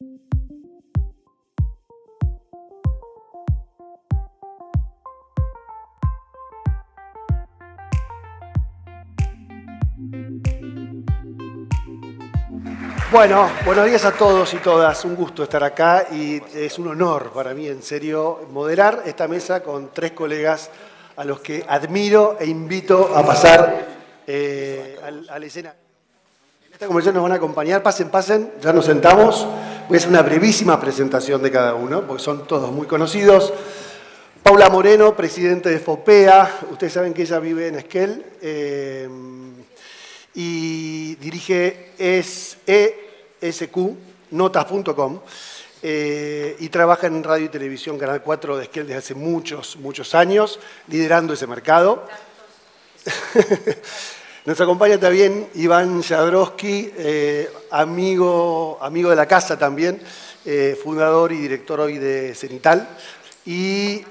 Bueno, buenos días a todos y todas. Un gusto estar acá y es un honor para mí, en serio, moderar esta mesa con tres colegas a los que admiro e invito a pasar a la escena. En esta conversación nos van a acompañar. Pasen, ya nos sentamos. Voy a hacer una brevísima presentación de cada uno, porque son todos muy conocidos. Paula Moreno, presidente de FOPEA. Ustedes saben que ella vive en Esquel. Y dirige esqnotas.com y trabaja en radio y televisión, Canal 4 de Esquel desde hace muchos años, liderando ese mercado. Nos acompaña también Iván Jadrowski, amigo de la casa también, fundador y director hoy de Cenital. Y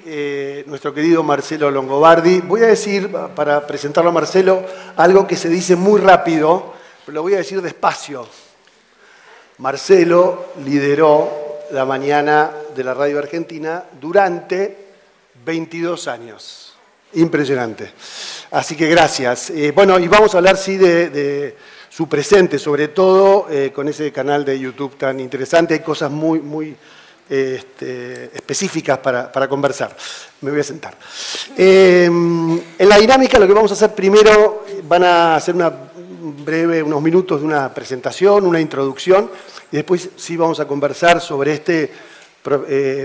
nuestro querido Marcelo Longobardi. Voy a decir, para presentarlo a Marcelo, algo que se dice muy rápido, pero lo voy a decir despacio. Marcelo lideró la mañana de la radio argentina durante 22 años. Impresionante. Así que gracias. Bueno, y vamos a hablar, sí, de su presente, sobre todo con ese canal de YouTube tan interesante. Hay cosas muy específicas para conversar. Me voy a sentar. En la dinámica lo que vamos a hacer primero, van a hacer unos minutos de una presentación, una introducción, y después sí vamos a conversar sobre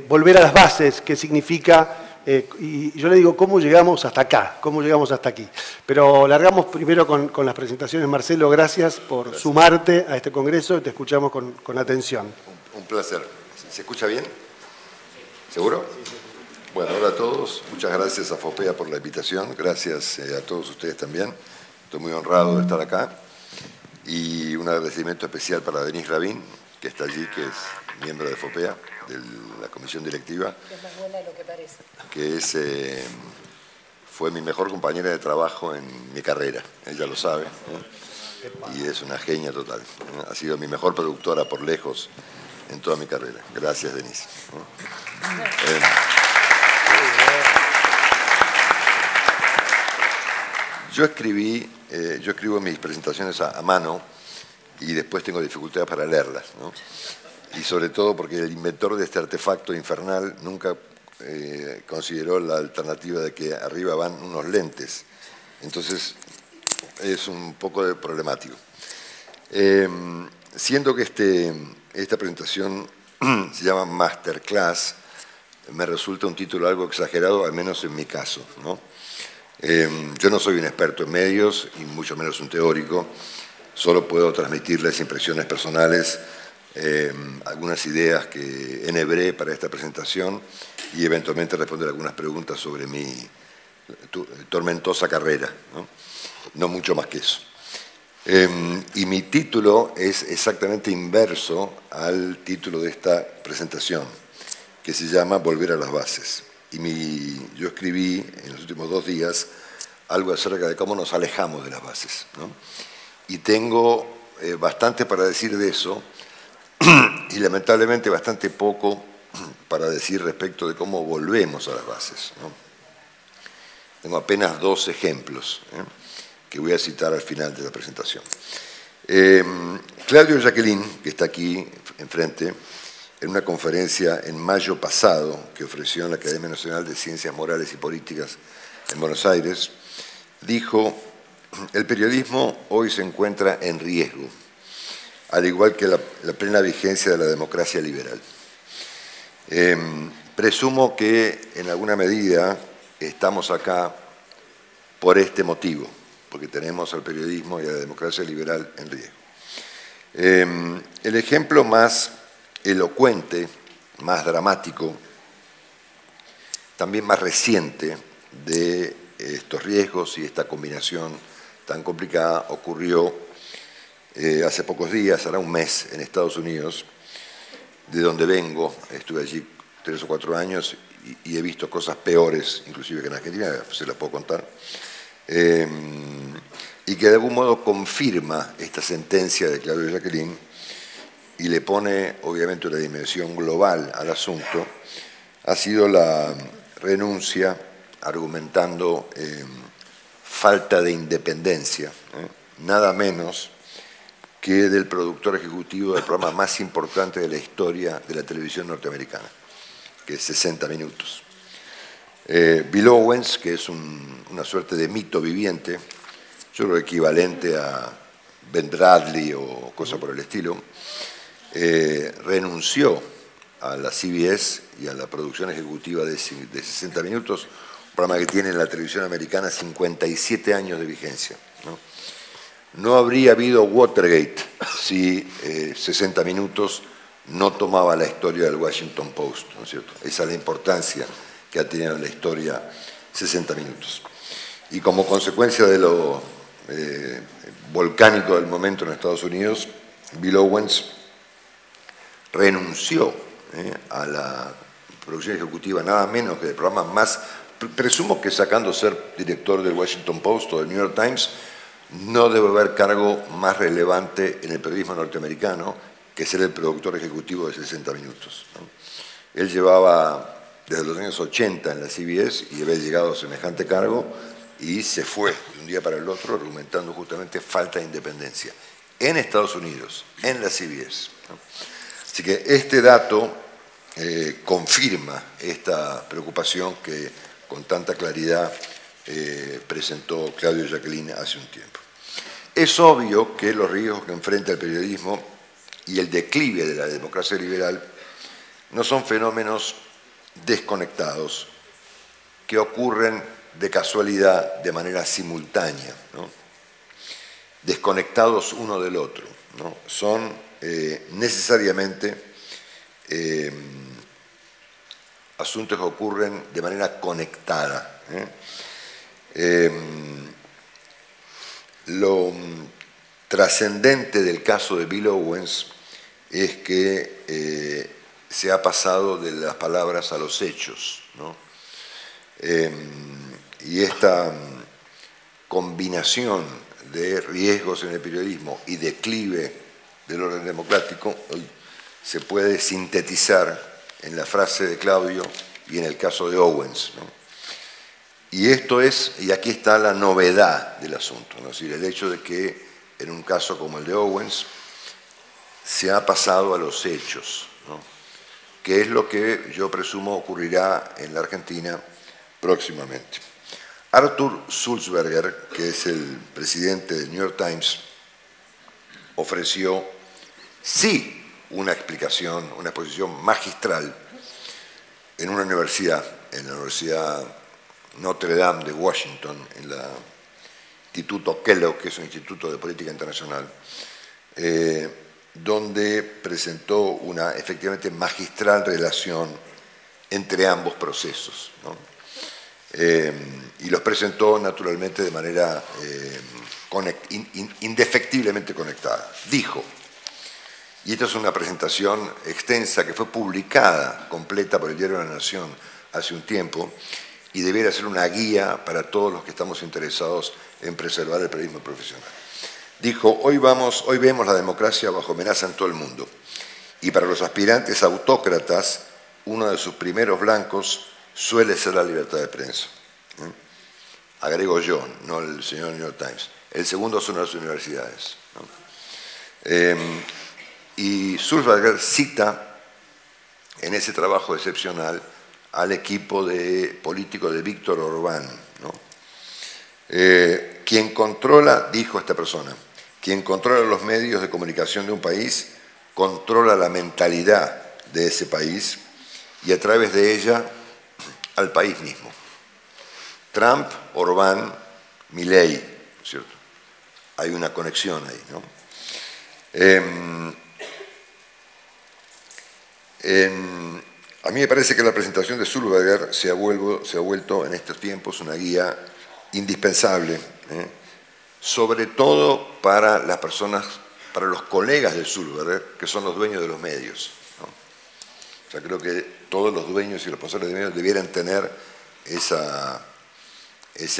volver a las bases, qué significa, y yo le digo cómo llegamos hasta acá, cómo llegamos hasta aquí. Pero largamos primero con las presentaciones. Marcelo, gracias por sumarte a este congreso, te escuchamos con atención. Un placer. ¿Se escucha bien? ¿Seguro? Bueno, hola a todos. Muchas gracias a FOPEA por la invitación. Gracias a todos ustedes también. Estoy muy honrado de estar acá. Y un agradecimiento especial para Denise Rabin, que está allí, que es miembro de FOPEA, de la comisión directiva. Que es más buena de lo que parece. Que fue mi mejor compañera de trabajo en mi carrera. Ella lo sabe. Y es una genia total. Ha sido mi mejor productora por lejos en toda mi carrera. Gracias, Denise. Yo escribo mis presentaciones a mano y después tengo dificultades para leerlas, ¿no? Y sobre todo porque el inventor de este artefacto infernal nunca consideró la alternativa de que arriba van unos lentes. Entonces es un poco problemático. Siendo que esta presentación se llama Masterclass, me resulta un título algo exagerado, al menos en mi caso, ¿no? Yo no soy un experto en medios y mucho menos un teórico, solo puedo transmitirles impresiones personales, algunas ideas que enhebré para esta presentación y eventualmente responder algunas preguntas sobre mi tormentosa carrera, ¿no? No mucho más que eso. Y mi título es exactamente inverso al título de esta presentación, que se llama Volver a las bases. Y yo escribí en los últimos 2 días algo acerca de cómo nos alejamos de las bases, ¿no? Y tengo bastante para decir de eso y lamentablemente bastante poco para decir respecto de cómo volvemos a las bases, ¿no? Tengo apenas 2 ejemplos, que voy a citar al final de la presentación. Claudio Jacqueline, que está aquí enfrente, en una conferencia en mayo pasado que ofreció en la Academia Nacional de Ciencias Morales y Políticas en Buenos Aires, dijo: el periodismo hoy se encuentra en riesgo, al igual que la plena vigencia de la democracia liberal. Presumo que en alguna medida estamos acá por este motivo, porque tenemos al periodismo y a la democracia liberal en riesgo. El ejemplo más elocuente, más dramático, también más reciente de estos riesgos y esta combinación tan complicada ocurrió hace pocos días, hará un mes, en Estados Unidos, de donde vengo. Estuve allí 3 o 4 años y he visto cosas peores, inclusive que en Argentina, se las puedo contar. Y que de algún modo confirma esta sentencia de Claudio Jacqueline y le pone obviamente una dimensión global al asunto, ha sido la renuncia argumentando falta de independencia, nada menos que del productor ejecutivo del programa más importante de la historia de la televisión norteamericana, que es 60 Minutos. Bill Owens, que es una suerte de mito viviente, yo creo equivalente a Ben Bradley o cosa por el estilo, renunció a la CBS y a la producción ejecutiva de 60 Minutos, un programa que tiene en la televisión americana 57 años de vigencia, ¿no? No habría habido Watergate si 60 Minutos no tomaba la historia del Washington Post, ¿no es cierto? Esa es la importancia que ha tenido en la historia 60 Minutos. Y como consecuencia de lo volcánico del momento en Estados Unidos, Bill Owens renunció a la producción ejecutiva nada menos que del programa más, presumo que sacando ser director del Washington Post o del New York Times, no debe haber cargo más relevante en el periodismo norteamericano que ser el productor ejecutivo de 60 Minutos, ¿no? Él llevaba desde los años 80 en la CBS y había llegado a semejante cargo y se fue de un día para el otro argumentando justamente falta de independencia en Estados Unidos, en la CBS, ¿no? Así que este dato confirma esta preocupación que con tanta claridad presentó Claudio Jacquelin hace un tiempo. Es obvio que los riesgos que enfrenta el periodismo y el declive de la democracia liberal no son fenómenos desconectados que ocurren de casualidad de manera simultánea, ¿no? Desconectados uno del otro, ¿no? Son necesariamente asuntos que ocurren de manera conectada, lo trascendente del caso de Bill Owens es que se ha pasado de las palabras a los hechos, ¿no? Y esta combinación de riesgos en el periodismo y declive del orden democrático hoy se puede sintetizar en la frase de Claudio y en el caso de Owens, ¿no? Y esto es, y aquí está la novedad del asunto, ¿no? Es decir, el hecho de que en un caso como el de Owens se ha pasado a los hechos, ¿no? Que es lo que yo presumo ocurrirá en la Argentina próximamente. Arthur Sulzberger, que es el presidente del New York Times, ofreció sí una explicación, una exposición magistral en una universidad, en la Universidad Notre Dame de Washington, en el Instituto Kellogg, que es un instituto de política internacional, donde presentó una efectivamente magistral relación entre ambos procesos, ¿no? Y los presentó naturalmente de manera indefectiblemente conectada. Dijo, y esta es una presentación extensa que fue publicada completa por el Diario de la Nación hace un tiempo y debiera ser una guía para todos los que estamos interesados en preservar el periodismo profesional. Dijo, hoy vemos la democracia bajo amenaza en todo el mundo y para los aspirantes autócratas uno de sus primeros blancos suele ser la libertad de prensa. Agrego yo, no el señor New York Times. El segundo son las universidades, ¿no? Y Sulzberger cita en ese trabajo excepcional al equipo de político de Víctor Orbán, ¿no? Quien controla, dijo esta persona, quien controla los medios de comunicación de un país, controla la mentalidad de ese país y a través de ella al país mismo. Trump, Orbán, Milei, ¿cierto? Hay una conexión ahí, ¿no? A mí me parece que la presentación de Sulzberger se ha vuelto en estos tiempos una guía indispensable, sobre todo para las personas, para los colegas de Sulzberger, que son los dueños de los medios, ¿no? O sea, creo que todos los dueños y los responsables de medios debieran tener ese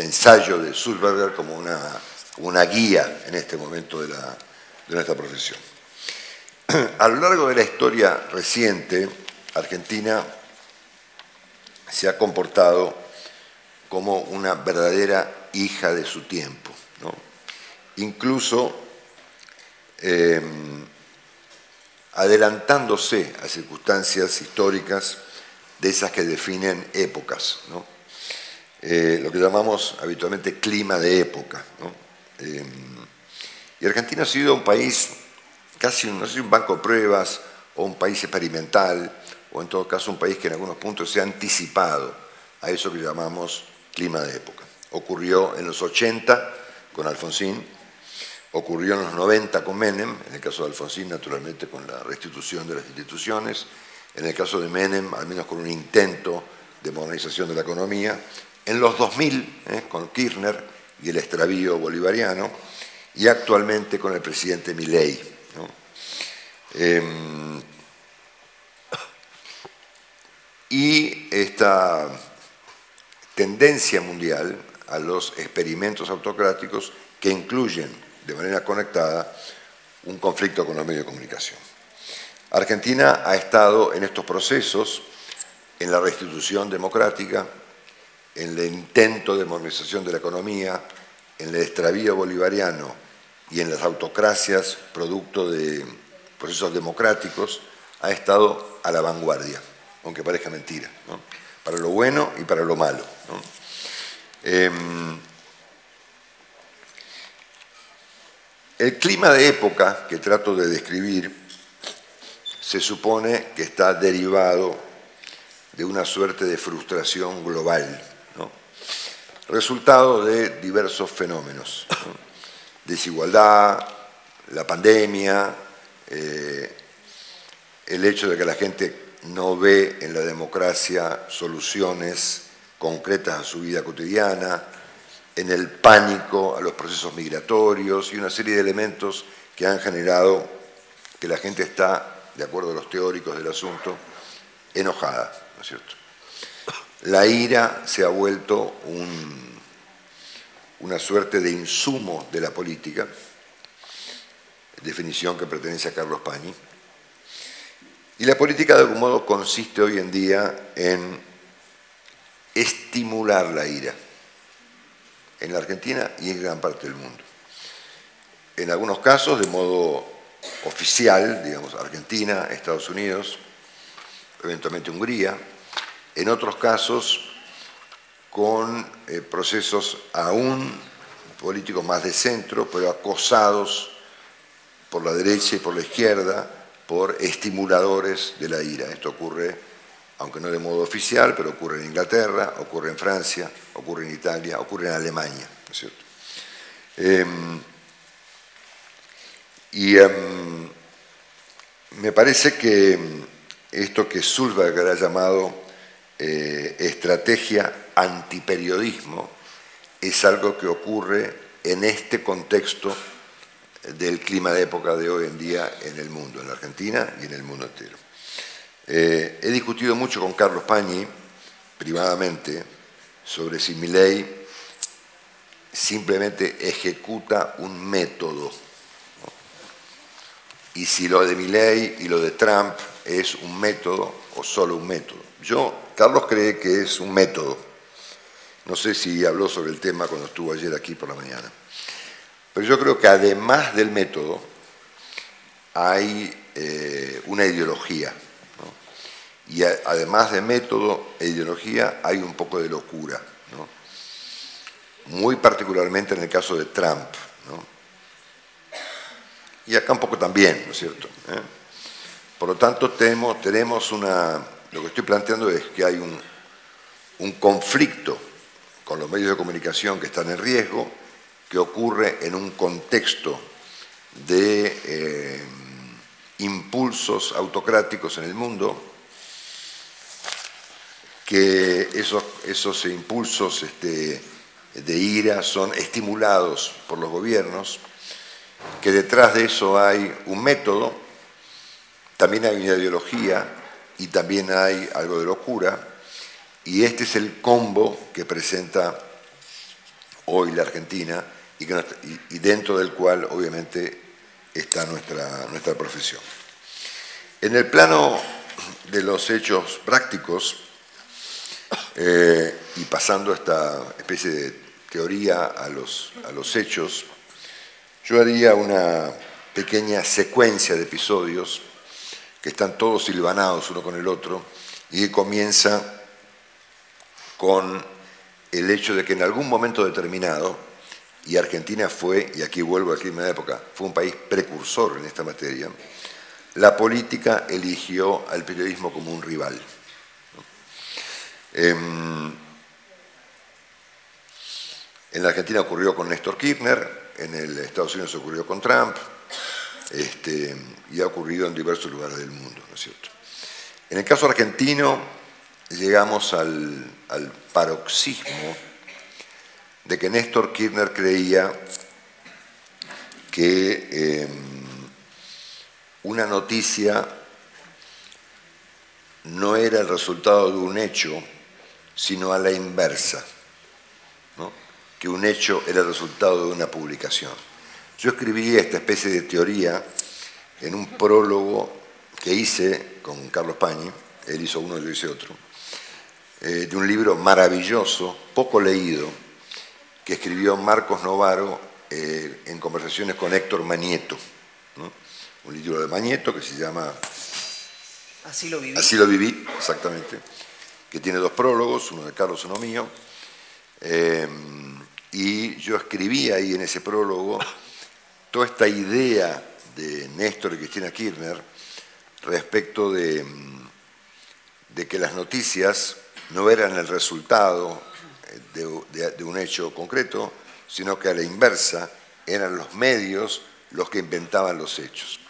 ensayo de Sulzberger como una guía en este momento de nuestra profesión. A lo largo de la historia reciente, Argentina se ha comportado como una verdadera hija de su tiempo, ¿no? Incluso adelantándose a circunstancias históricas de esas que definen épocas, ¿no? Lo que llamamos habitualmente clima de época, ¿no? Y Argentina ha sido un país casi, no sé si un banco de pruebas o un país experimental, o en todo caso un país que en algunos puntos se ha anticipado a eso que llamamos clima de época. Ocurrió en los 80 con Alfonsín, ocurrió en los 90 con Menem, en el caso de Alfonsín naturalmente con la restitución de las instituciones, en el caso de Menem al menos con un intento de modernización de la economía, en los 2000 con Kirchner y el extravío bolivariano, y actualmente con el presidente Milei, ¿no? Y esta tendencia mundial a los experimentos autocráticos que incluyen de manera conectada un conflicto con los medios de comunicación. Argentina ha estado en estos procesos, en la restitución democrática, en el intento de modernización de la economía, en el extravío bolivariano y en las autocracias producto de procesos democráticos, ha estado a la vanguardia, aunque parezca mentira, ¿no? Para lo bueno y para lo malo, ¿no? El clima de época que trato de describir se supone que está derivado de una suerte de frustración global, ¿no? Resultado de diversos fenómenos, ¿no? Desigualdad, la pandemia, el hecho de que la gente no ve en la democracia soluciones concretas a su vida cotidiana, en el pánico a los procesos migratorios y una serie de elementos que han generado que la gente está, de acuerdo a los teóricos del asunto, enojada, ¿no es cierto? La ira se ha vuelto una suerte de insumo de la política, definición que pertenece a Carlos Pañi, y la política de algún modo consiste hoy en día en estimular la ira, en la Argentina y en gran parte del mundo. En algunos casos de modo oficial, digamos, Argentina, Estados Unidos, eventualmente Hungría, en otros casos con procesos aún políticos más de centro, pero acosados por la derecha y por la izquierda, por estimuladores de la ira. Esto ocurre, aunque no de modo oficial, pero ocurre en Inglaterra, ocurre en Francia, ocurre en Italia, ocurre en Alemania, ¿no es cierto? Me parece que esto que Sulzberger ha llamado estrategia antiperiodismo es algo que ocurre en este contexto del clima de época de hoy en día en el mundo, en la Argentina y en el mundo entero. He discutido mucho con Carlos Pañi, privadamente, sobre si Milei simplemente ejecuta un método, ¿no? Y si lo de Milei y lo de Trump es un método o solo un método. Carlos cree que es un método. No sé si habló sobre el tema cuando estuvo ayer aquí por la mañana. Pero yo creo que además del método hay una ideología, ¿no? Y además de método e ideología hay un poco de locura, ¿no? Muy particularmente en el caso de Trump, ¿no? Y acá un poco también, ¿no es cierto? Por lo tanto, tenemos lo que estoy planteando es que hay un conflicto con los medios de comunicación que están en riesgo, que ocurre en un contexto de impulsos autocráticos en el mundo, que esos impulsos de ira son estimulados por los gobiernos, que detrás de eso hay un método, también hay una ideología y también hay algo de locura, y este es el combo que presenta hoy la Argentina y dentro del cual obviamente está nuestra profesión. En el plano de los hechos prácticos, y pasando esta especie de teoría a los hechos, yo haría una pequeña secuencia de episodios que están todos hilvanados uno con el otro y que comienza con el hecho de que en algún momento determinado, y Argentina fue, y aquí vuelvo al clima de época, fue un país precursor en esta materia, la política eligió al periodismo como un rival. En la Argentina ocurrió con Néstor Kirchner, en el Estados Unidos ocurrió con Trump, y ha ocurrido en diversos lugares del mundo, ¿no es cierto? En el caso argentino, llegamos al paroxismo de que Néstor Kirchner creía que una noticia no era el resultado de un hecho, sino a la inversa, ¿no? Que un hecho era el resultado de una publicación. Yo escribí esta especie de teoría en un prólogo que hice con Carlos Pañi, él hizo uno, yo hice otro, de un libro maravilloso, poco leído, que escribió Marcos Novaro en conversaciones con Héctor Manieto, ¿no? Un libro de Manieto que se llama Así lo viví. Así lo viví, exactamente, que tiene dos prólogos, uno de Carlos y uno mío, y yo escribí ahí en ese prólogo toda esta idea de Néstor y Cristina Kirchner respecto de que las noticias no eran el resultado de un hecho concreto, sino que a la inversa eran los medios los que inventaban los hechos.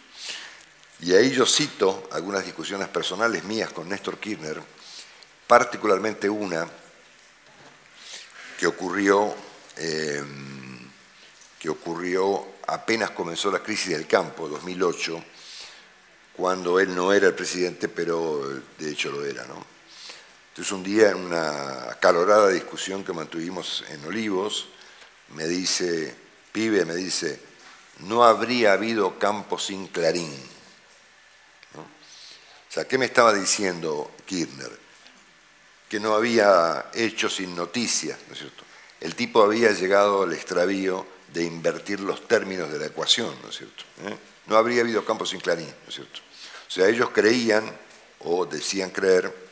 Y ahí yo cito algunas discusiones personales mías con Néstor Kirchner, particularmente una que ocurrió apenas comenzó la crisis del campo, 2008, cuando él no era el presidente, pero de hecho lo era, ¿no? Entonces un día en una acalorada discusión que mantuvimos en Olivos, me dice, pibe, me dice, no habría habido campo sin Clarín, ¿no? O sea, ¿qué me estaba diciendo Kirchner? Que no había hecho sin noticias, ¿no es cierto? El tipo había llegado al extravío de invertir los términos de la ecuación, ¿no es cierto? No habría habido campo sin Clarín, ¿no es cierto? O sea, ellos creían, o decían creer,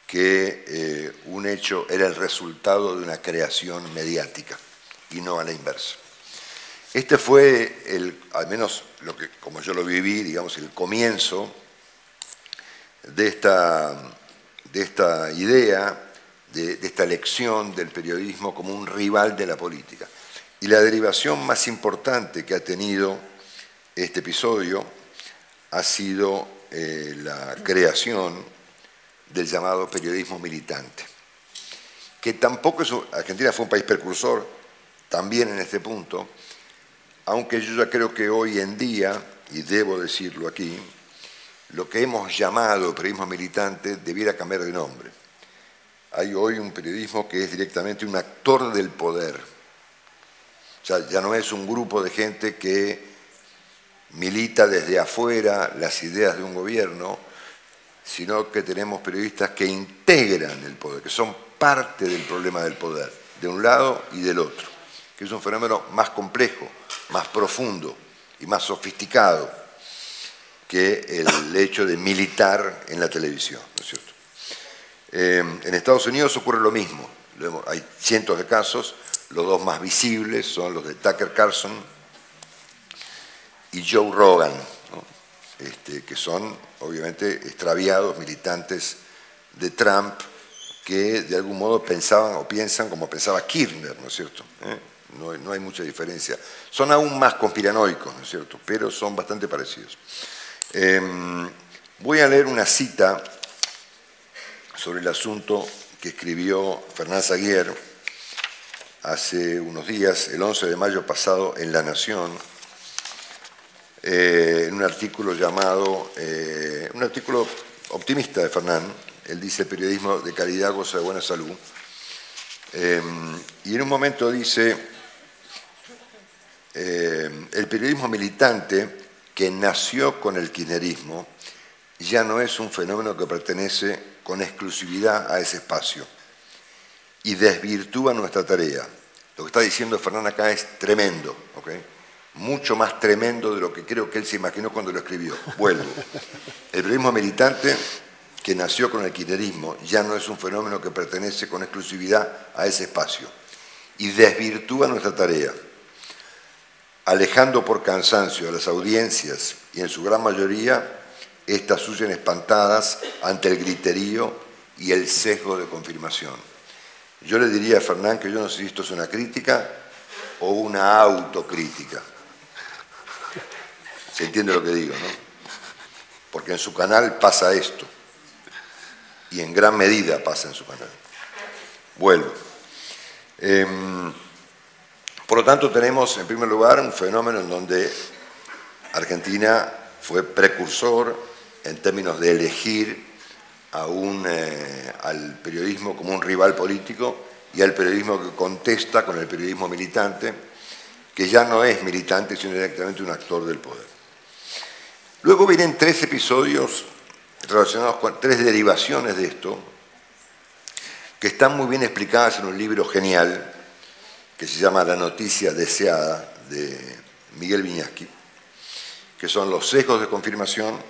que un hecho era el resultado de una creación mediática, y no a la inversa. Este fue, al menos como yo lo viví, digamos, el comienzo de esta idea, de esta lección del periodismo como un rival de la política. Y la derivación más importante que ha tenido este episodio ha sido la creación del llamado periodismo militante, que tampoco es... Argentina fue un país precursor también en este punto, aunque yo ya creo que hoy en día, y debo decirlo aquí, lo que hemos llamado periodismo militante debiera cambiar de nombre. Hay hoy un periodismo que es directamente un actor del poder. O sea, ya no es un grupo de gente que milita desde afuera las ideas de un gobierno, sino que tenemos periodistas que integran el poder, que son parte del problema del poder, de un lado y del otro, que es un fenómeno más complejo, más profundo y más sofisticado que el hecho de militar en la televisión, ¿no es cierto? En Estados Unidos ocurre lo mismo, hay cientos de casos, los dos más visibles son los de Tucker Carlson y Joe Rogan, ¿no? Que son obviamente extraviados militantes de Trump que de algún modo pensaban o piensan como pensaba Kirchner, ¿no es cierto? No hay mucha diferencia. Son aún más conspiranoicos, ¿no es cierto? Pero son bastante parecidos. Voy a leer una cita sobre el asunto que escribió Fernán Zaguier hace unos días, el 11 de mayo pasado, en La Nación, en un artículo llamado, un artículo optimista de Fernán. Él dice: periodismo de calidad goza de buena salud. Y en un momento dice, el periodismo militante que nació con el kirchnerismo ya no es un fenómeno que pertenece con exclusividad a ese espacio y desvirtúa nuestra tarea. Lo que está diciendo Fernán acá es tremendo, ¿ok? Mucho más tremendo de lo que creo que él se imaginó cuando lo escribió. Vuelvo. El periodismo militante, que nació con el kirchnerismo, ya no es un fenómeno que pertenece con exclusividad a ese espacio y desvirtúa nuestra tarea, alejando por cansancio a las audiencias y en su gran mayoría estas huyen espantadas ante el griterío y el sesgo de confirmación. Yo le diría a Fernán que yo no sé si esto es una crítica o una autocrítica. ¿Se entiende lo que digo, no? Porque en su canal pasa esto. Y en gran medida pasa en su canal. Vuelvo. Por lo tanto, tenemos en primer lugar un fenómeno en donde Argentina fue precursor en términos de elegir al periodismo como un rival político y al periodismo que contesta con el periodismo militante, que ya no es militante, sino directamente un actor del poder. Luego vienen 3 episodios relacionados con 3 derivaciones de esto, que están muy bien explicadas en un libro genial que se llama La noticia deseada, de Miguel Viñaski, que son los sesgos de confirmación,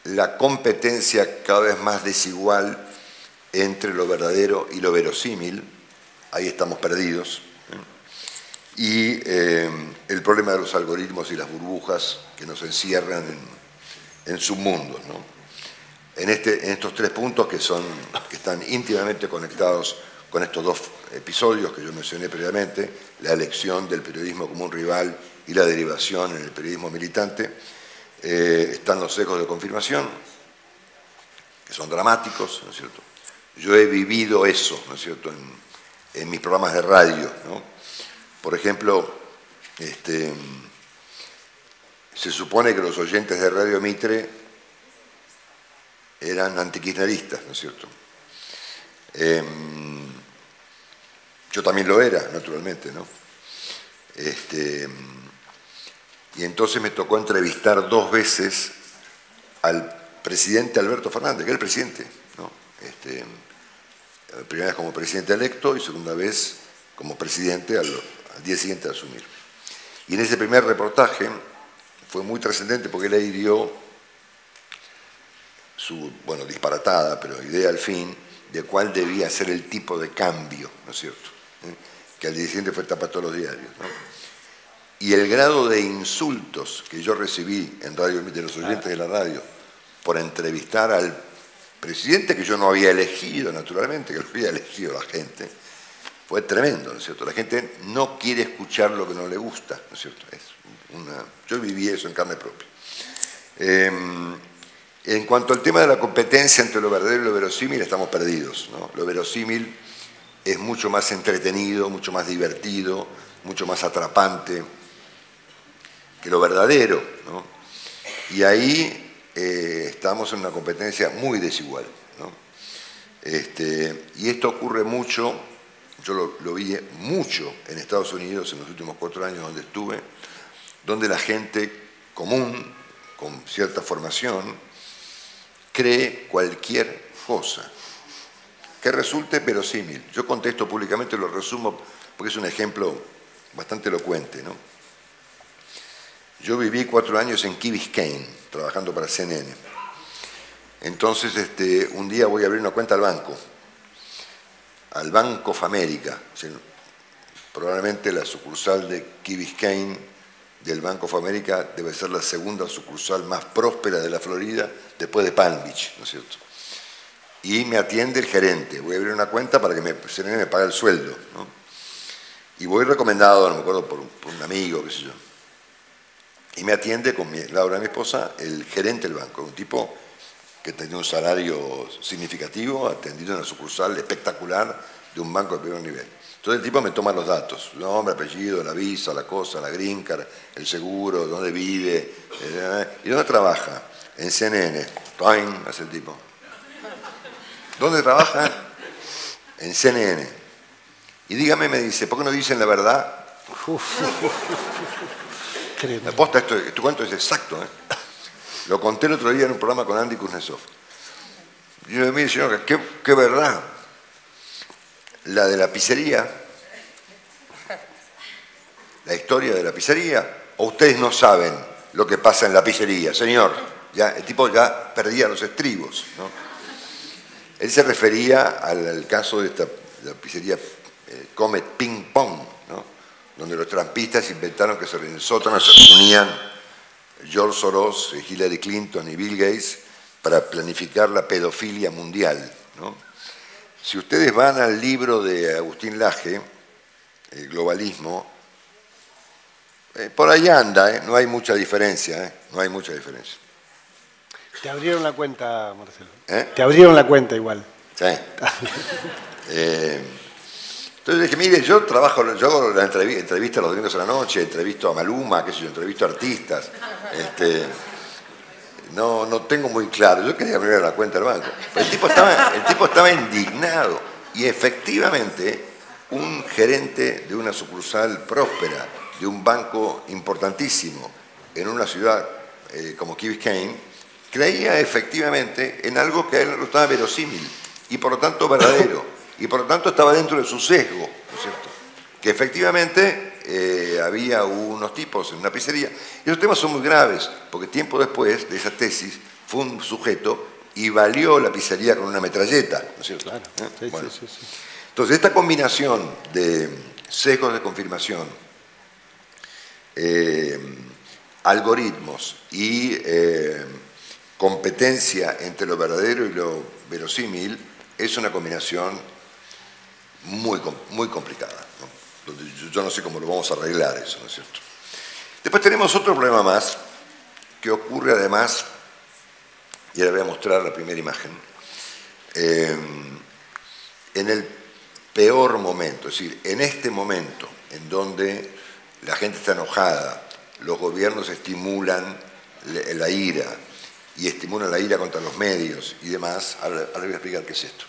la competencia cada vez más desigual entre lo verdadero y lo verosímil, ahí estamos perdidos, y el problema de los algoritmos y las burbujas que nos encierran en submundos, ¿no? En estos 3 puntos que están íntimamente conectados con estos 2 episodios que yo mencioné previamente, la elección del periodismo como un rival y la derivación en el periodismo militante, están los sesgos de confirmación, que son dramáticos, ¿no es cierto? Yo he vivido eso, ¿no es cierto?, en mis programas de radio, ¿no? Por ejemplo, se supone que los oyentes de Radio Mitre eran antikirchneristas, ¿no es cierto? Yo también lo era, naturalmente, ¿no? Y entonces me tocó entrevistar 2 veces al presidente Alberto Fernández, que era el presidente, ¿no? Primera vez como presidente electo y segunda vez como presidente al día siguiente de asumir. Y en ese primer reportaje fue muy trascendente porque él ahí dio su, bueno, disparatada, pero idea al fin, de cuál debía ser el tipo de cambio, ¿no es cierto?, que al día siguiente fue tapa todos los diarios, ¿no? Y el grado de insultos que yo recibí en Radio de los oyentes de la radio por entrevistar al presidente que yo no había elegido, naturalmente, que lo había elegido la gente, fue tremendo, ¿no es cierto? La gente no quiere escuchar lo que no le gusta, ¿no es cierto? Yo viví eso en carne propia. En cuanto al tema de la competencia entre lo verdadero y lo verosímil, estamos perdidos, ¿no? Lo verosímil es mucho más entretenido, mucho más divertido, mucho más atrapante que lo verdadero, ¿no? Y ahí estamos en una competencia muy desigual, ¿no? Y esto ocurre mucho, yo lo vi mucho en Estados Unidos en los últimos 4 años donde estuve, donde la gente común, con cierta formación, cree cualquier cosa que resulte verosímil. Yo contesto públicamente, lo resumo porque es un ejemplo bastante elocuente, ¿no? Yo viví 4 años en Key Biscayne, trabajando para CNN. Entonces, un día voy a abrir una cuenta al Bank of America, probablemente la sucursal de Key Biscayne del Bank of America debe ser la segunda sucursal más próspera de la Florida, después de Palm Beach, ¿no es cierto? Y me atiende el gerente, voy a abrir una cuenta para que CNN me pague el sueldo, ¿no? Y voy recomendado, no me acuerdo, por un amigo, qué sé yo. Y me atiende con Laura, mi esposa, el gerente del banco, un tipo que tenía un salario significativo, atendido en una sucursal espectacular de un banco de primer nivel. Entonces el tipo me toma los datos, nombre, apellido, la visa, la cosa, la green card, el seguro, dónde vive, y dónde trabaja. En CNN. Toin, hace el tipo. ¿Dónde trabaja? En CNN. Y dígame, me dice, ¿por qué no dicen la verdad? Me aposta, tu cuento es exacto, ¿eh? Lo conté el otro día en un programa con Andy Kuznetsov. Y yo me mire, señor, qué verdad. La de la pizzería, la historia de la pizzería, o ustedes no saben lo que pasa en la pizzería, señor. Ya, el tipo ya perdía los estribos, ¿no? Él se refería al caso de la pizzería Comet Ping Pong, ¿no? Donde los trampistas inventaron que en el sótano se reunían George Soros, Hillary Clinton y Bill Gates para planificar la pedofilia mundial, ¿no? Si ustedes van al libro de Agustín Laje, El globalismo, por ahí anda, no hay mucha diferencia, no hay mucha diferencia. Te abrieron la cuenta, Marcelo. Te abrieron la cuenta igual. Sí. Entonces dije, mire, yo hago la entrevista los domingos a la noche, entrevisto a Maluma, qué sé yo, entrevisto a artistas. No tengo muy claro. Yo quería abrir la cuenta del banco. Pero el tipo estaba indignado. Y efectivamente, un gerente de una sucursal próspera, de un banco importantísimo, en una ciudad como Key Biscayne, creía efectivamente en algo que a él le resultaba verosímil y por lo tanto verdadero. Y por lo tanto estaba dentro de su sesgo, ¿no es cierto? Que efectivamente había unos tipos en una pizzería. Y los temas son muy graves, porque tiempo después de esa tesis fue un sujeto y valió la pizzería con una metralleta, ¿no es cierto? Claro. Sí, bueno. sí. Entonces, esta combinación de sesgos de confirmación, algoritmos y competencia entre lo verdadero y lo verosímil es una combinación muy complicada, ¿no? Donde yo no sé cómo lo vamos a arreglar eso, ¿no es cierto? Después tenemos otro problema más que ocurre además, y ahora voy a mostrar la primera imagen, en el peor momento, es decir, en este momento en donde la gente está enojada, los gobiernos estimulan la ira y estimulan la ira contra los medios y demás. Ahora voy a explicar qué es esto.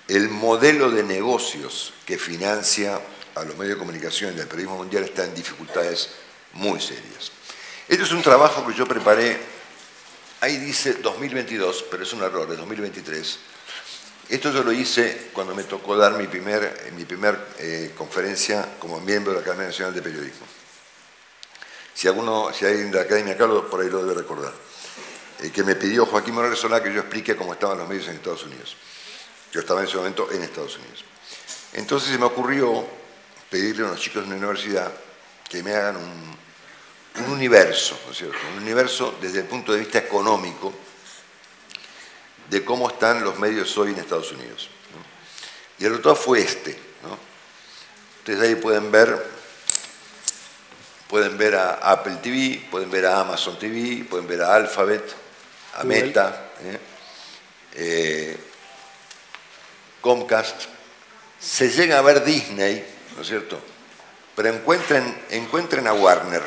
El modelo de negocios que financia a los medios de comunicación y al periodismo mundial está en dificultades muy serias. Este es un trabajo que yo preparé, ahí dice 2022, pero es un error, es 2023. Esto yo lo hice cuando me tocó dar mi primer conferencia como miembro de la Academia Nacional de Periodismo. Si hay alguien de la Academia acá, por ahí lo debe recordar. Que me pidió Joaquín Morales Solá que yo explique cómo estaban los medios en Estados Unidos. Yo estaba en ese momento en Estados Unidos. Entonces se me ocurrió pedirle a unos chicos de una universidad que me hagan un universo, ¿no es cierto? Un universo desde el punto de vista económico de cómo están los medios hoy en Estados Unidos, ¿no? Y el resultado fue este, ¿no? Ustedes ahí pueden ver a Apple TV, pueden ver a Amazon TV, pueden ver a Alphabet, a Meta, Comcast. Se llega a ver Disney, ¿no es cierto? Pero encuentren a Warner,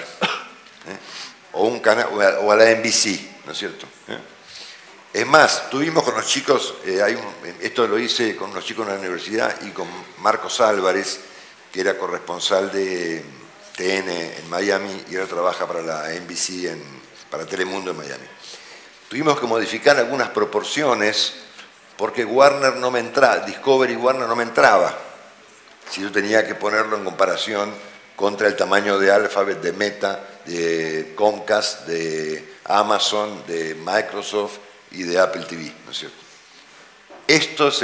o a la NBC, ¿no es cierto? Es más, tuvimos con los chicos, esto lo hice con unos chicos en la universidad y con Marcos Álvarez, que era corresponsal de TN en Miami y ahora trabaja para la NBC, para Telemundo en Miami. Tuvimos que modificar algunas proporciones porque Discovery Warner no me entraba. Si yo tenía que ponerlo en comparación contra el tamaño de Alphabet, de Meta, de Comcast, de Amazon, de Microsoft y de Apple TV, ¿no es cierto? Esto es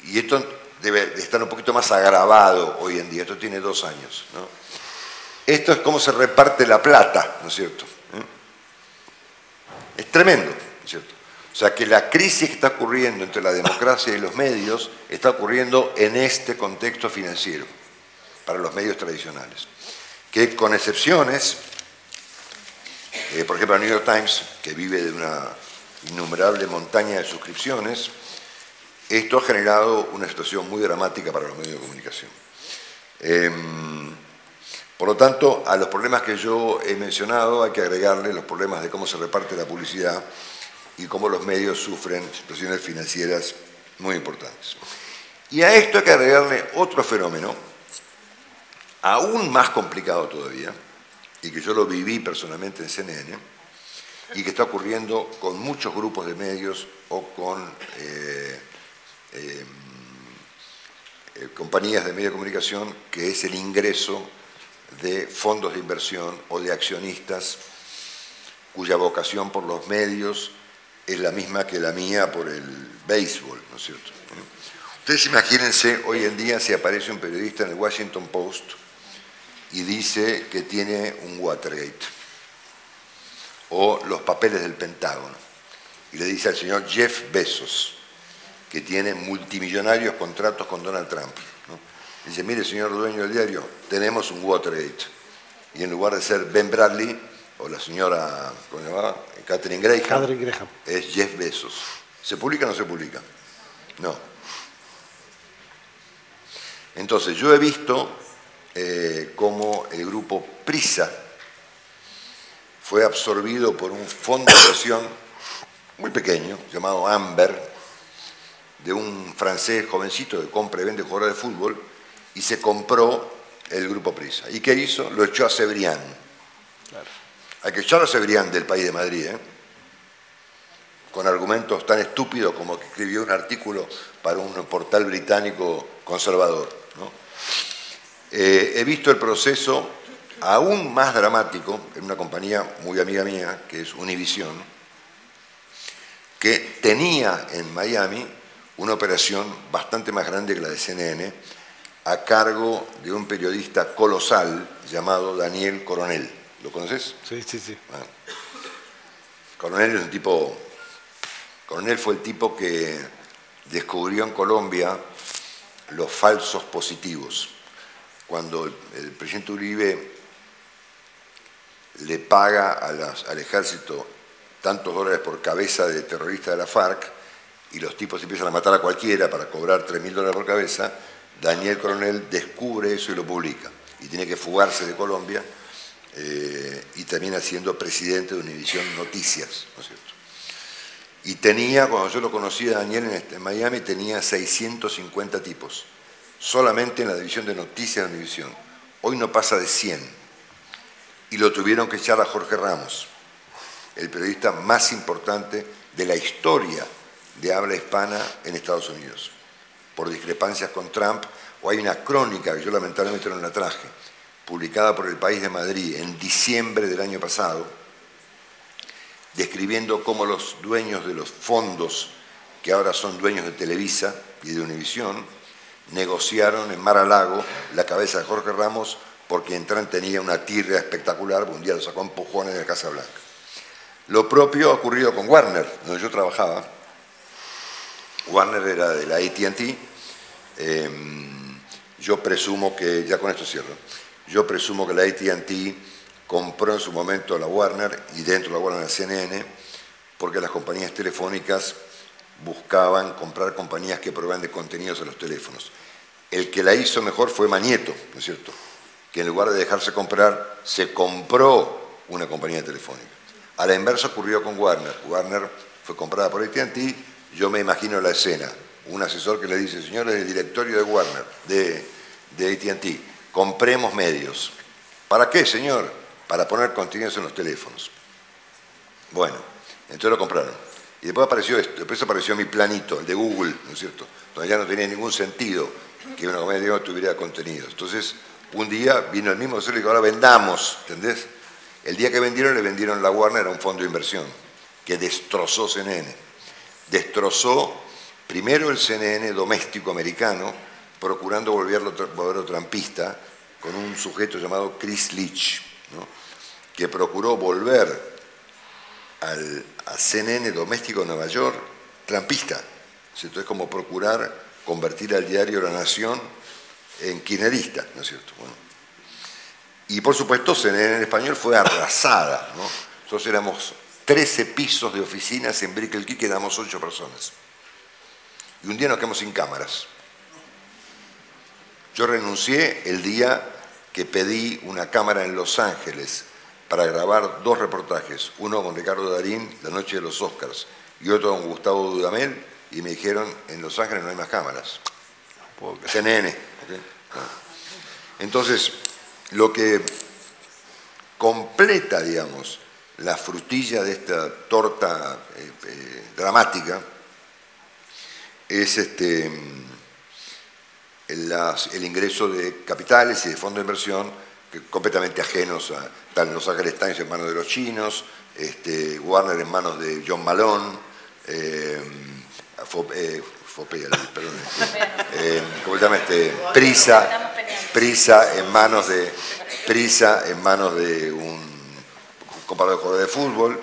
y esto debe estar un poquito más agravado hoy en día, esto tiene 2 años, ¿no? Esto es cómo se reparte la plata, ¿no es cierto? Es tremendo, ¿no es cierto? O sea que la crisis que está ocurriendo entre la democracia y los medios está ocurriendo en este contexto financiero, para los medios tradicionales, que con excepciones, por ejemplo el New York Times, que vive de una innumerable montaña de suscripciones, esto ha generado una situación muy dramática para los medios de comunicación. Por lo tanto, a los problemas que yo he mencionado hay que agregarle los problemas de cómo se reparte la publicidad y cómo los medios sufren situaciones financieras muy importantes. Y a esto hay que agregarle otro fenómeno, aún más complicado todavía, y que yo lo viví personalmente en CNN, y que está ocurriendo con muchos grupos de medios o con compañías de medio de comunicación, que es el ingreso de fondos de inversión o de accionistas cuya vocación por los medios es la misma que la mía por el béisbol, ¿no es cierto? Ustedes imagínense, hoy en día si aparece un periodista en el Washington Post y dice que tiene un Watergate o los papeles del Pentágono, y le dice al señor Jeff Bezos que tiene multimillonarios contratos con Donald Trump, ¿no? Dice, mire señor dueño del diario, tenemos un Watergate, y en lugar de ser Ben Bradley o la señora, ¿cómo se llamaba? Katharine Graham, es Jeff Bezos. ¿Se publica o no se publica? No. Entonces, yo he visto cómo el grupo Prisa fue absorbido por un fondo de inversión muy pequeño, llamado Amber, de un francés jovencito que compra y vende jugadores de fútbol, y se compró el grupo Prisa. ¿Y qué hizo? Lo echó a Cebrián. Claro. Hay que echar a Cebrián del país de Madrid, con argumentos tan estúpidos como que escribió un artículo para un portal británico conservador, ¿no? He visto el proceso aún más dramático en una compañía muy amiga mía, que es Univision, que tenía en Miami una operación bastante más grande que la de CNN, a cargo de un periodista colosal llamado Daniel Coronel. ¿Lo conoces? Sí, sí, sí. Bueno, Coronel es un tipo... Coronel fue el tipo que descubrió en Colombia los falsos positivos. Cuando el presidente Uribe le paga al ejército tantos dólares por cabeza de terrorista de la FARC y los tipos empiezan a matar a cualquiera para cobrar $3.000 por cabeza, Daniel Coronel descubre eso y lo publica. Y tiene que fugarse de Colombia y termina siendo presidente de Univision Noticias, ¿no es cierto? Y tenía, cuando yo lo conocí a Daniel en Miami, tenía 650 tipos, solamente en la división de noticias de Univision. Hoy no pasa de 100. Y lo tuvieron que echar a Jorge Ramos, el periodista más importante de la historia de habla hispana en Estados Unidos, por discrepancias con Trump. O hay una crónica, que yo lamentablemente no la traje, publicada por El País de Madrid en diciembre del año pasado, describiendo cómo los dueños de los fondos, que ahora son dueños de Televisa y de Univision, negociaron en Mar-a-Lago la cabeza de Jorge Ramos porque Trump tenía una tirria espectacular, un día lo sacó a empujones de la Casa Blanca. Lo propio ha ocurrido con Warner, donde yo trabajaba. Warner era de la AT&T. Yo presumo que, ya con esto cierro, yo presumo que la AT&T compró en su momento la Warner y dentro de la Warner la CNN, porque las compañías telefónicas buscaban comprar compañías que provean de contenidos a los teléfonos. El que la hizo mejor fue Magneto, ¿no es cierto?, que en lugar de dejarse comprar, se compró una compañía telefónica. A la inversa ocurrió con Warner. Warner fue comprada por AT&T. Yo me imagino la escena, un asesor que le dice, señores del directorio de Warner, de AT&T, compremos medios. ¿Para qué, señor? Para poner contenidos en los teléfonos. Bueno, entonces lo compraron. Y después apareció esto, después apareció mi planito, el de Google, ¿no es cierto?, donde ya no tenía ningún sentido que una compañía tuviera contenidos. Entonces, un día vino el mismo asesor y dijo, ahora vendamos, ¿entendés? El día que vendieron, le vendieron la Warner a un fondo de inversión que destrozó CNN. Destrozó primero el CNN doméstico americano, procurando volverlo trampista, con un sujeto llamado Chris Leach, ¿no?, que procuró volver a CNN doméstico de Nueva York trampista. Entonces, es como procurar convertir al diario La Nación en kirchnerista, ¿no es cierto? Bueno. Y por supuesto, CNN en español fue arrasada, ¿no? Nosotros éramos 13 pisos de oficinas en Brickell Key, quedamos 8 personas. Y un día nos quedamos sin cámaras. Yo renuncié el día que pedí una cámara en Los Ángeles para grabar 2 reportajes, uno con Ricardo Darín, la noche de los Oscars, y otro con Gustavo Dudamel, y me dijeron, en Los Ángeles no hay más cámaras. CNN. ¿Okay? Entonces, lo que completa, digamos, la frutilla de esta torta dramática es el ingreso de capitales y de fondos de inversión completamente ajenos a están Los Ángeles Times en manos de los chinos, Warner en manos de John Malone, ¿cómo se llama? Prisa en manos de un comparador de jugadores de fútbol,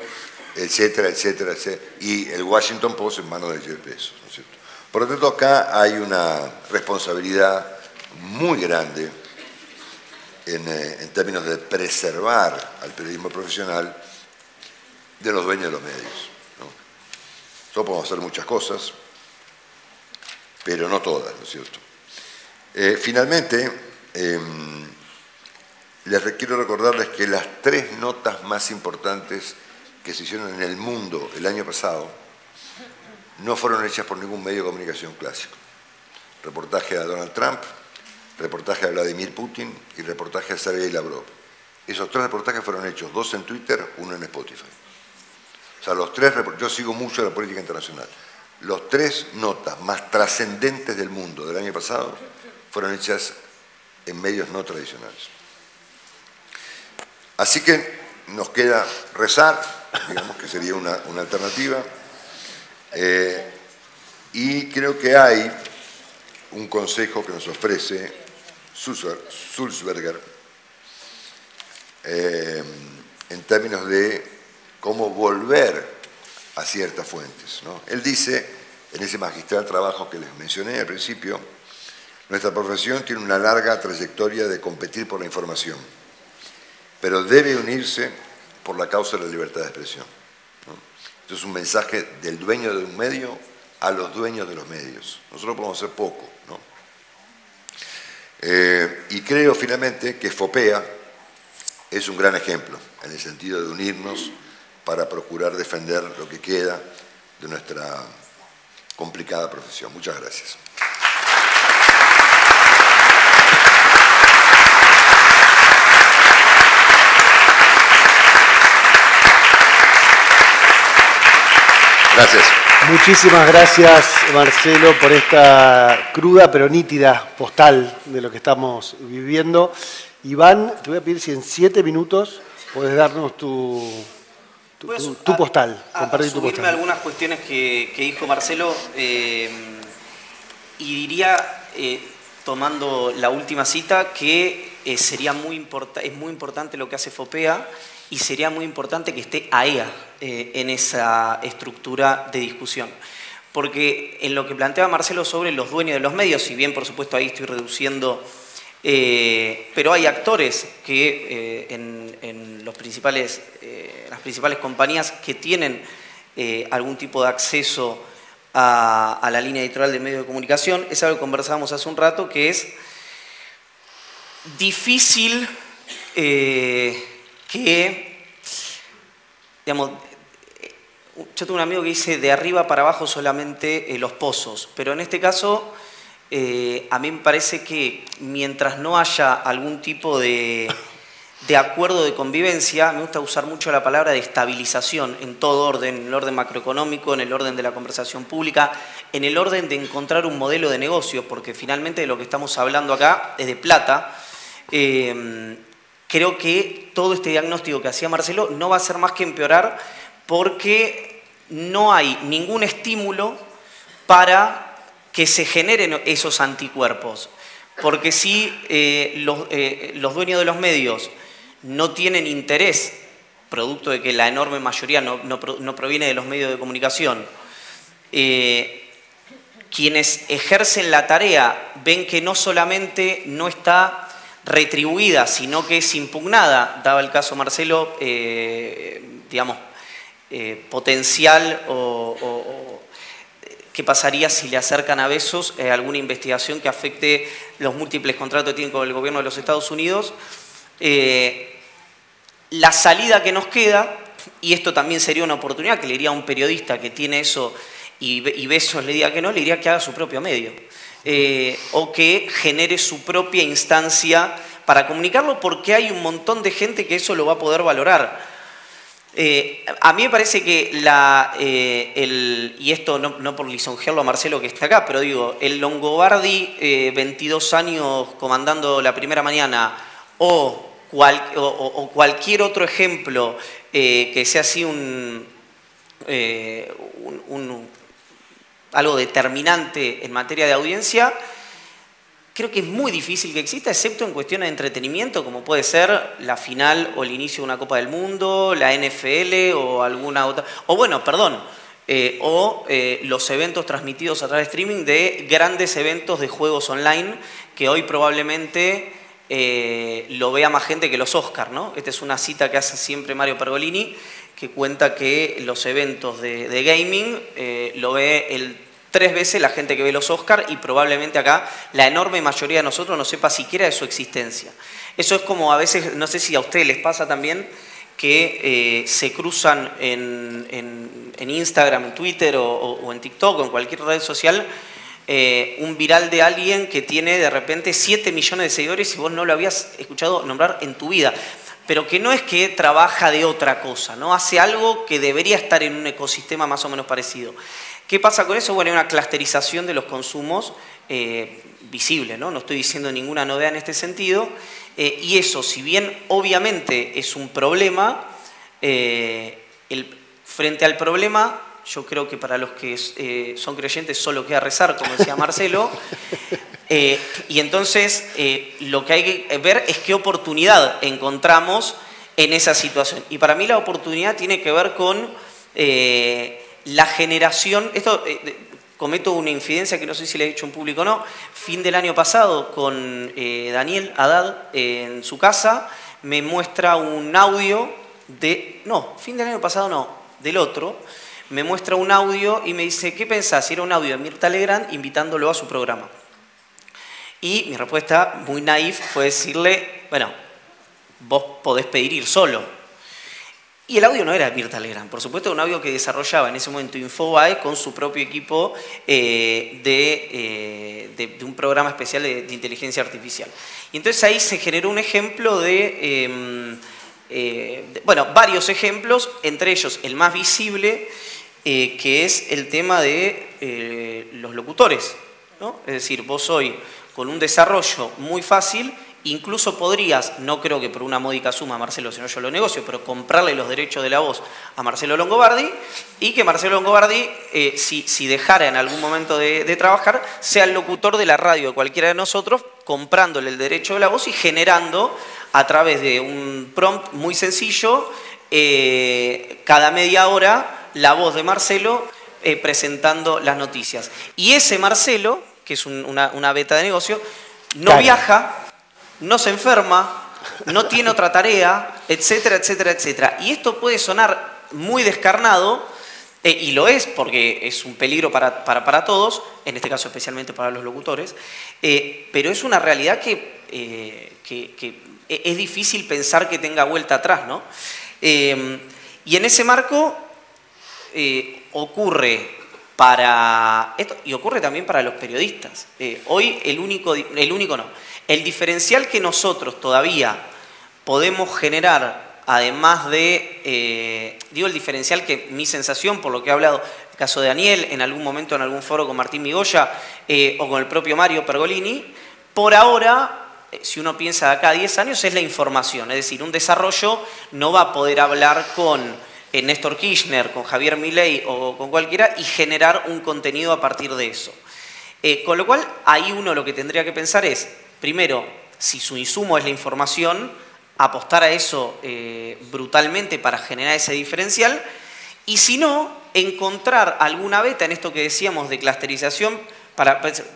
etcétera, etcétera, etcétera, y el Washington Post en manos de Jeff Bezos, ¿no es cierto? Por lo tanto, acá hay una responsabilidad muy grande en términos de preservar al periodismo profesional de los dueños de los medios, ¿no? Nosotros podemos hacer muchas cosas, pero no todas, ¿no es cierto? Finalmente, quiero recordarles que las 3 notas más importantes que se hicieron en el mundo el año pasado no fueron hechas por ningún medio de comunicación clásico. Reportaje a Donald Trump, reportaje a Vladimir Putin y reportaje a Sergei Lavrov. Esos 3 reportajes fueron hechos, 2 en Twitter, 1 en Spotify. O sea, yo sigo mucho la política internacional. Los 3 notas más trascendentes del mundo del año pasado fueron hechas en medios no tradicionales. Así que nos queda rezar, digamos que sería una alternativa, y creo que hay un consejo que nos ofrece Sulzberger en términos de cómo volver a ciertas fuentes, ¿no? Él dice, en ese magistral trabajo que les mencioné al principio, nuestra profesión tiene una larga trayectoria de competir por la información, pero debe unirse por la causa de la libertad de expresión, ¿no? Esto es un mensaje del dueño de un medio a los dueños de los medios. Nosotros podemos hacer poco, ¿no? Y creo finalmente que FOPEA es un gran ejemplo en el sentido de unirnos para procurar defender lo que queda de nuestra complicada profesión. Muchas gracias. Gracias. Muchísimas gracias, Marcelo, por esta cruda pero nítida postal de lo que estamos viviendo. Iván, te voy a pedir si en 7 minutos podés darnos tu postal. Compartir tu postal. Algunas cuestiones que dijo Marcelo y diría, tomando la última cita, que es muy importante lo que hace FOPEA y sería muy importante que esté AEA en esa estructura de discusión. Porque en lo que planteaba Marcelo sobre los dueños de los medios, si bien por supuesto ahí estoy reduciendo, pero hay actores que en las principales compañías que tienen algún tipo de acceso a la línea editorial de medios de comunicación. Es algo que conversábamos hace un rato, que es difícil digamos, yo tengo un amigo que dice de arriba para abajo solamente los pozos, pero en este caso a mí me parece que mientras no haya algún tipo de acuerdo de convivencia, me gusta usar mucho la palabra de estabilización en todo orden, en el orden macroeconómico, en el orden de la conversación pública, en el orden de encontrar un modelo de negocio, porque finalmente de lo que estamos hablando acá es de plata. Creo que todo este diagnóstico que hacía Marcelo no va a ser más que empeorar porque no hay ningún estímulo para que se generen esos anticuerpos. Porque si los dueños de los medios no tienen interés, producto de que la enorme mayoría no proviene de los medios de comunicación, quienes ejercen la tarea ven que no solamente no está retribuida, sino que es impugnada, daba el caso Marcelo, digamos, potencial o qué pasaría si le acercan a Bezos alguna investigación que afecte los múltiples contratos que tienen con el gobierno de los Estados Unidos. La salida que nos queda, y esto también sería una oportunidad que le diría a un periodista que tiene eso y Bezos le diga que no, le diría que haga su propio medio. O que genere su propia instancia para comunicarlo, porque hay un montón de gente que eso lo va a poder valorar. A mí me parece que y esto no por lisonjearlo a Marcelo que está acá, pero digo, el Longobardi, 22 años comandando la primera mañana, o cualquier otro ejemplo que sea así algo determinante en materia de audiencia, creo que es muy difícil que exista, excepto en cuestiones de entretenimiento, como puede ser la final o el inicio de una Copa del Mundo, la NFL o alguna otra... O bueno, perdón, los eventos transmitidos a través de streaming de grandes eventos de juegos online, que hoy probablemente lo vea más gente que los Oscar, ¿no? Esta es una cita que hace siempre Mario Pergolini, que cuenta que los eventos de gaming lo ve 3 veces la gente que ve los Oscar, y probablemente acá la enorme mayoría de nosotros no sepa siquiera de su existencia. Eso es como a veces, no sé si a ustedes les pasa también, que se cruzan en Instagram, en Twitter o en TikTok o en cualquier red social un viral de alguien que tiene de repente 7 millones de seguidores y vos no lo habías escuchado nombrar en tu vida. Pero que no es que trabaja de otra cosa, ¿no? Hace algo que debería estar en un ecosistema más o menos parecido. ¿Qué pasa con eso? Bueno, hay una clusterización de los consumos visible, ¿no? No estoy diciendo ninguna novedad en este sentido. Y eso, si bien obviamente es un problema, frente al problema, yo creo que para los que son creyentes solo queda rezar, como decía Marcelo. Y entonces lo que hay que ver es qué oportunidad encontramos en esa situación. Y para mí la oportunidad tiene que ver con la generación... Esto cometo una infidencia que no sé si le he dicho en público o no. Fin del año pasado, con Daniel Haddad en su casa, me muestra un audio de... No, fin del año pasado no, del otro. Me muestra un audio y me dice, ¿qué pensás? Y era un audio de Mirta Legrand invitándolo a su programa. Y mi respuesta, muy naif, fue decirle, bueno, vos podés pedir ir solo. Y el audio no era de Mirta Legrand, por supuesto, un audio que desarrollaba en ese momento Infobae con su propio equipo de un programa especial de inteligencia artificial. Y entonces ahí se generó un ejemplo bueno, varios ejemplos, entre ellos el más visible, que es el tema de los locutores, ¿no? Es decir, vos hoy, con un desarrollo muy fácil, incluso podrías, no creo que por una módica suma, Marcelo, si no yo lo negocio, pero comprarle los derechos de la voz a Marcelo Longobardi, y que Marcelo Longobardi, si dejara en algún momento de trabajar, sea el locutor de la radio de cualquiera de nosotros, comprándole el derecho de la voz y generando, a través de un prompt muy sencillo, cada media hora, la voz de Marcelo presentando las noticias. Y ese Marcelo, que es una beta de negocio, no viaja, no se enferma, no tiene otra tarea, etcétera, etcétera, etcétera. Y esto puede sonar muy descarnado, y lo es porque es un peligro para todos, en este caso especialmente para los locutores, pero es una realidad que es difícil pensar que tenga vuelta atrás, ¿no? Y en ese marco ocurre para esto, y ocurre también para los periodistas. Hoy el diferencial que nosotros todavía podemos generar, además de, digo el diferencial que mi sensación, por lo que he hablado, el caso de Daniel, en algún momento en algún foro con Martín Migoya o con el propio Mario Pergolini, por ahora, si uno piensa de acá a 10 años, es la información. Es decir, un desarrollo no va a poder hablar con Néstor Kirchner, con Javier Milei o con cualquiera y generar un contenido a partir de eso. Con lo cual, ahí uno lo que tendría que pensar es, primero, si su insumo es la información, apostar a eso brutalmente para generar ese diferencial, y si no, encontrar alguna beta en esto que decíamos de clusterización,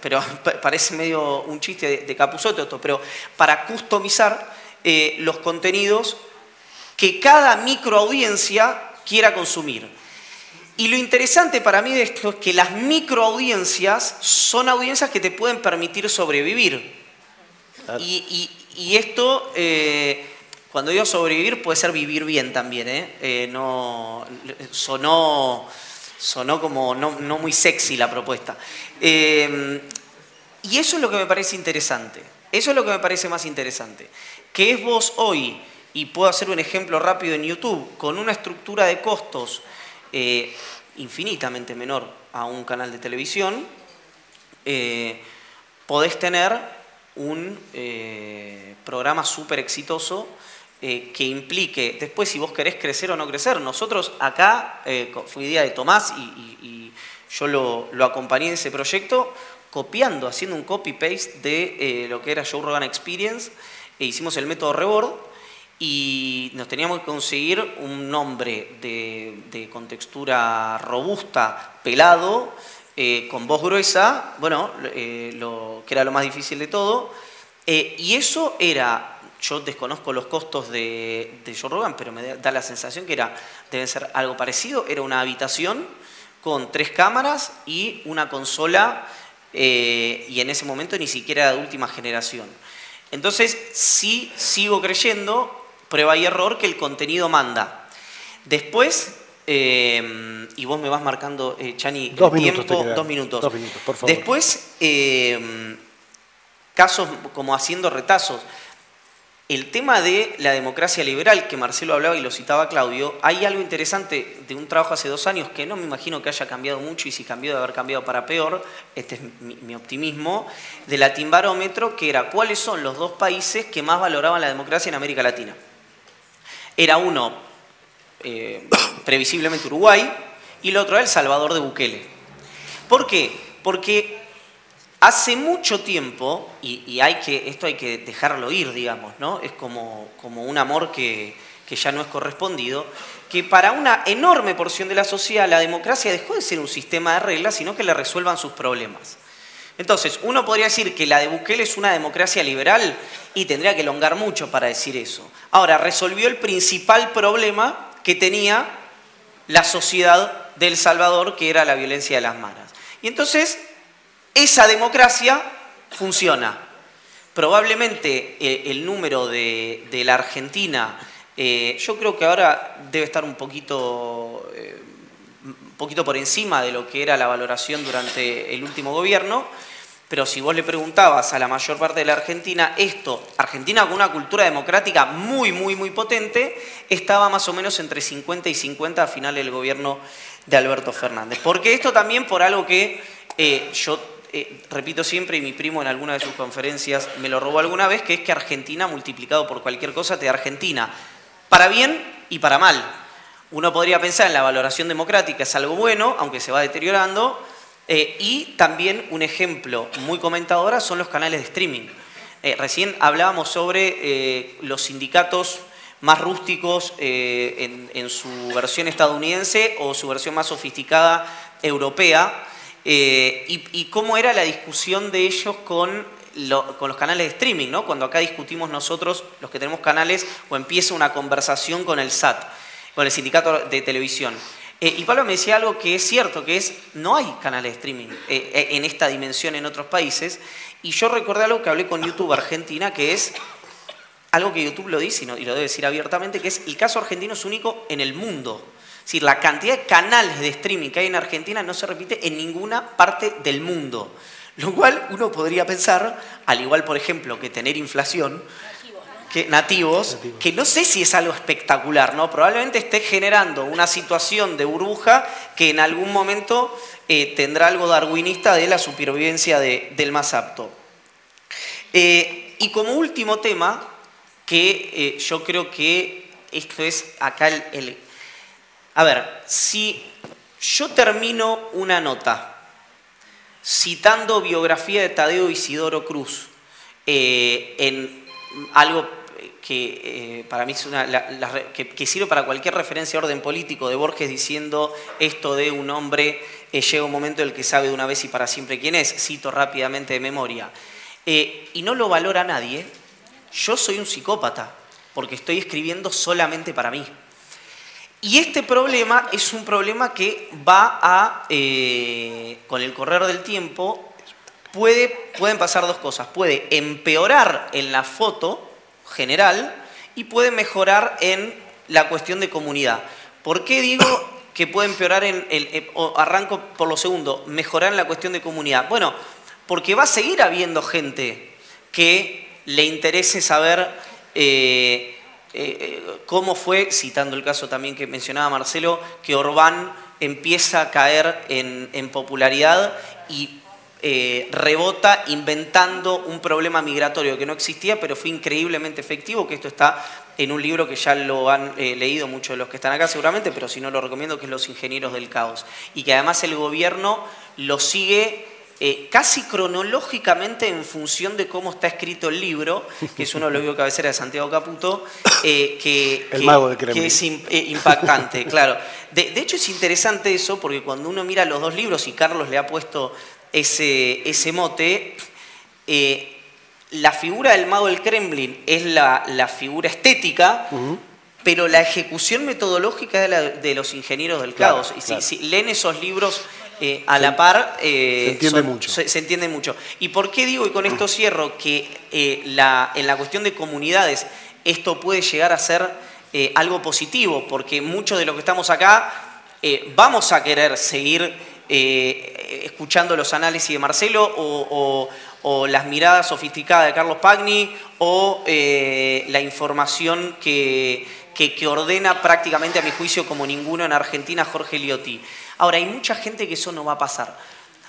pero parece medio un chiste de Capusotto esto, pero para customizar los contenidos que cada microaudiencia quiera consumir. Y lo interesante para mí de esto es que las microaudiencias son audiencias que te pueden permitir sobrevivir. Claro. Y esto, cuando digo sobrevivir, puede ser vivir bien también, no, sonó como no muy sexy la propuesta. Y eso es lo que me parece interesante. Eso es lo que me parece más interesante. Que es vos hoy y puedo hacer un ejemplo rápido en YouTube, con una estructura de costos infinitamente menor a un canal de televisión, podés tener un programa súper exitoso que implique, después si vos querés crecer o no crecer. Nosotros acá, fue idea de Tomás y yo lo acompañé en ese proyecto, copiando, haciendo un copy-paste de lo que era Joe Rogan Experience, hicimos el método Rebord y nos teníamos que conseguir un nombre de contextura robusta, pelado, con voz gruesa, bueno, que era lo más difícil de todo, y eso era, yo desconozco los costos de Joe Rogan, pero me da la sensación que debe ser algo parecido, era una habitación con 3 cámaras y una consola, y en ese momento ni siquiera de última generación. Entonces, sí sigo creyendo, prueba y error, que el contenido manda. Después, y vos me vas marcando, Chani, el tiempo, 2 minutos. 2 minutos, por favor. Después, casos como haciendo retazos. El tema de la democracia liberal, que Marcelo hablaba y lo citaba Claudio, hay algo interesante de un trabajo hace 2 años que no me imagino que haya cambiado mucho, y si cambió de haber cambiado para peor, este es mi optimismo, de Latinbarómetro, que era cuáles son los 2 países que más valoraban la democracia en América Latina. Era uno, previsiblemente Uruguay, y el otro era El Salvador de Bukele. ¿Por qué? Porque hace mucho tiempo, y esto hay que dejarlo ir, digamos, ¿no? Es como un amor que ya no es correspondido, que para una enorme porción de la sociedad la democracia dejó de ser un sistema de reglas, sino que le resuelvan sus problemas. Entonces, uno podría decir que la de Bukele es una democracia liberal y tendría que elongar mucho para decir eso. Ahora, resolvió el principal problema que tenía la sociedad de El Salvador, que era la violencia de las maras. Y entonces, esa democracia funciona. Probablemente el número de la Argentina, yo creo que ahora debe estar un poquito por encima de lo que era la valoración durante el último gobierno, pero si vos le preguntabas a la mayor parte de la Argentina, Argentina con una cultura democrática muy, muy, muy potente, estaba más o menos entre 50 y 50 a final del gobierno de Alberto Fernández. Porque esto también por algo que yo repito siempre, y mi primo en alguna de sus conferencias me lo robó alguna vez, que es que Argentina multiplicado por cualquier cosa te da Argentina, para bien y para mal. Uno podría pensar en la valoración democrática, es algo bueno, aunque se va deteriorando, y también un ejemplo muy comentado ahora son los canales de streaming. Recién hablábamos sobre los sindicatos más rústicos en su versión estadounidense o su versión más sofisticada europea, y cómo era la discusión de ellos con los canales de streaming, ¿no? Cuando acá discutimos nosotros, los que tenemos canales, o empieza una conversación con el SAT, con el sindicato de televisión. Y Pablo me decía algo que es cierto, que es, no hay canales de streaming en esta dimensión en otros países, y yo recordé algo que hablé con YouTube Argentina, que es algo que YouTube lo dice y lo debe decir abiertamente, que es el caso argentino es único en el mundo. Es decir, la cantidad de canales de streaming que hay en Argentina no se repite en ninguna parte del mundo. Lo cual uno podría pensar, al igual, por ejemplo, que tener inflación, nativos, que no sé si es algo espectacular, ¿no? Probablemente esté generando una situación de burbuja que en algún momento tendrá algo darwinista de la supervivencia del más apto. Y como último tema, que yo creo que esto es acá a ver, si yo termino una nota citando biografía de Tadeo Isidoro Cruz en algo que para mí es que sirve para cualquier referencia a orden político, de Borges diciendo esto de un hombre llega un momento en el que sabe de una vez y para siempre quién es, cito rápidamente de memoria, y no lo valora nadie, yo soy un psicópata, porque estoy escribiendo solamente para mí. Y este problema es un problema que va con el correr del tiempo, pueden pasar dos cosas. Puede empeorar en la foto general y puede mejorar en la cuestión de comunidad. ¿Por qué digo que puede empeorar arranco por lo segundo, mejorar en la cuestión de comunidad? Bueno, porque va a seguir habiendo gente que le interese saber cómo fue, citando el caso también que mencionaba Marcelo, que Orbán empieza a caer en popularidad y rebota inventando un problema migratorio que no existía, pero fue increíblemente efectivo, que esto está en un libro que ya lo han leído muchos de los que están acá seguramente, pero si no lo recomiendo, que es Los Ingenieros del Caos. Y que además el gobierno lo sigue casi cronológicamente en función de cómo está escrito el libro, que es uno de los libros de cabecera de Santiago Caputo, El mago de Kremlin. que es impactante, claro. De hecho es interesante eso, porque cuando uno mira los dos libros, y Carlos le ha puesto ese mote, la figura del mago del Kremlin es la figura estética, pero la ejecución metodológica es de los ingenieros del caos. Y si leen esos libros a la par, se entiende mucho. Se entiende mucho. ¿Y por qué digo, y con esto cierro, que en la cuestión de comunidades esto puede llegar a ser algo positivo? Porque muchos de los que estamos acá vamos a querer seguir escuchando los análisis de Marcelo o las miradas sofisticadas de Carlos Pagni o la información que ordena prácticamente, a mi juicio, como ninguno en Argentina, Jorge Liotti. Ahora, hay mucha gente que eso no va a pasar.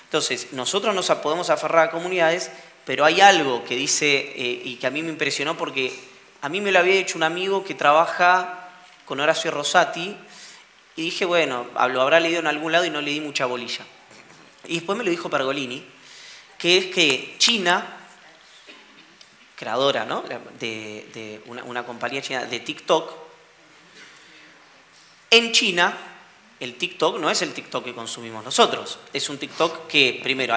Entonces, nosotros nos podemos aferrar a comunidades, pero hay algo que dice, y que a mí me impresionó, porque a mí me lo había dicho un amigo que trabaja con Horacio Rosati, y dije, bueno, lo habrá leído en algún lado y no le di mucha bolilla. Y después me lo dijo Pergolini, que es que China, creadora, ¿no?, de una compañía china de TikTok, en China el TikTok no es el TikTok que consumimos nosotros. Es un TikTok que, primero,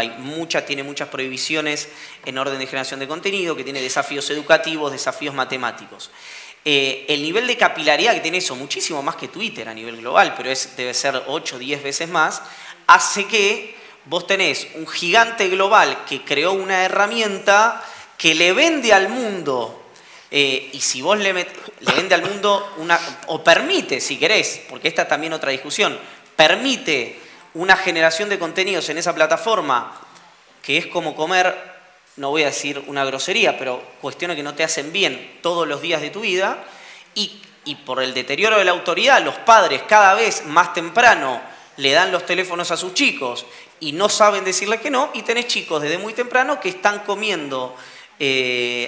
tiene muchas prohibiciones en orden de generación de contenido, que tiene desafíos educativos, desafíos matemáticos. El nivel de capilaridad que tiene eso, muchísimo más que Twitter a nivel global, pero debe ser 8 o 10 veces más, hace que vos tenés un gigante global que creó una herramienta que le vende al mundo. Y si vos le vende al mundo o permite, si querés, porque esta es también otra discusión, permite una generación de contenidos en esa plataforma que es como comer, no voy a decir una grosería, pero cuestiones que no te hacen bien todos los días de tu vida, y por el deterioro de la autoridad, los padres cada vez más temprano le dan los teléfonos a sus chicos y no saben decirle que no, y tenés chicos desde muy temprano que están comiendo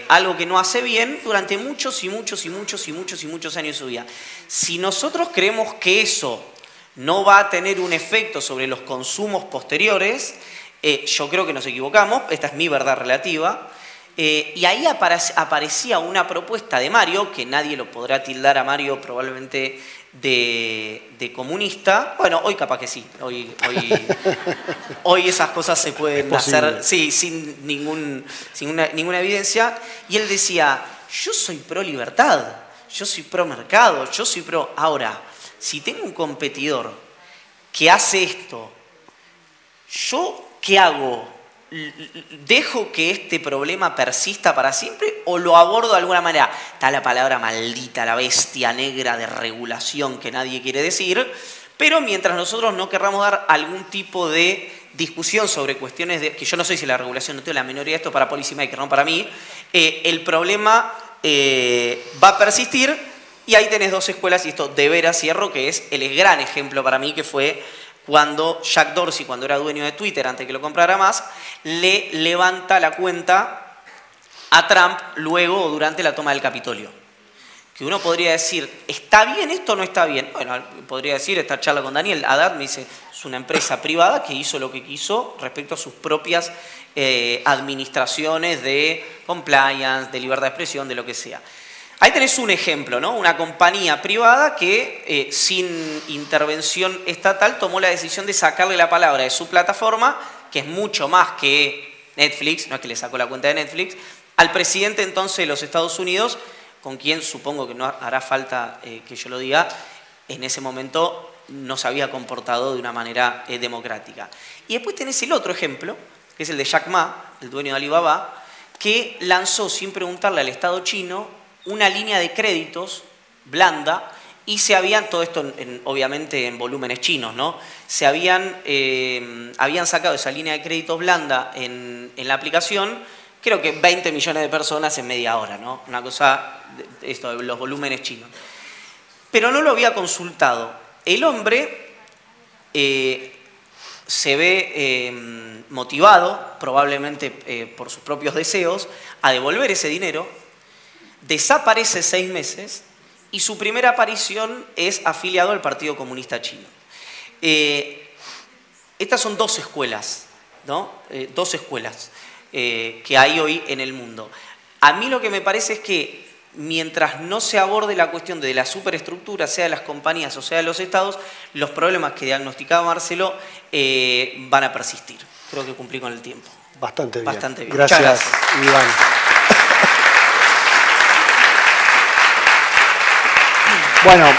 algo que no hace bien durante muchos años de su vida. Si nosotros creemos que eso no va a tener un efecto sobre los consumos posteriores, yo creo que nos equivocamos, esta es mi verdad relativa, y ahí aparecía una propuesta de Mario, que nadie lo podrá tildar a Mario probablemente de comunista. Bueno, hoy capaz que sí, hoy esas cosas se pueden hacer sin ninguna evidencia. Y él decía, yo soy pro libertad, yo soy pro mercado, yo soy pro... Ahora, si tengo un competidor que hace esto, ¿yo qué hago? ¿Dejo que este problema persista para siempre o lo abordo de alguna manera? Está la palabra maldita, la bestia negra de regulación que nadie quiere decir, pero mientras nosotros no querramos dar algún tipo de discusión sobre cuestiones que yo no sé si la regulación, no tengo la minoría de esto para Policymaker, no para mí, el problema va a persistir, y ahí tenés dos escuelas, y esto de veras cierro, que es el gran ejemplo para mí, que fue cuando Jack Dorsey, cuando era dueño de Twitter, antes que lo comprara Musk, le levanta la cuenta a Trump luego o durante la toma del Capitolio. Que uno podría decir, ¿está bien esto o no está bien? Bueno, podría decir, esta charla con Daniel Haddad me dice, es una empresa privada que hizo lo que quiso respecto a sus propias administraciones de compliance, de libertad de expresión, de lo que sea. Ahí tenés un ejemplo, ¿no? Una compañía privada que sin intervención estatal tomó la decisión de sacarle la palabra de su plataforma, que es mucho más que Netflix, no es que le sacó la cuenta de Netflix, al presidente entonces de los Estados Unidos, con quien supongo que no hará falta que yo lo diga, en ese momento no se había comportado de una manera democrática. Y después tenés el otro ejemplo, que es el de Jack Ma, el dueño de Alibaba, que lanzó sin preguntarle al Estado chino una línea de créditos blanda, y se habían, todo esto obviamente en volúmenes chinos, ¿no? Se habían sacado esa línea de créditos blanda en la aplicación creo que 20 millones de personas en media hora, ¿no? Una cosa, esto de los volúmenes chinos. Pero no lo había consultado. El hombre se ve motivado, probablemente por sus propios deseos, a devolver ese dinero, desaparece 6 meses y su primera aparición es afiliado al Partido Comunista Chino. Estas son 2 escuelas, ¿no? 2 escuelas que hay hoy en el mundo. A mí lo que me parece es que mientras no se aborde la cuestión de la superestructura, sea de las compañías o sea de los estados, los problemas que diagnosticaba Marcelo van a persistir. Creo que cumplí con el tiempo. Bastante bien. Bastante bien. Gracias, Iván. Bueno,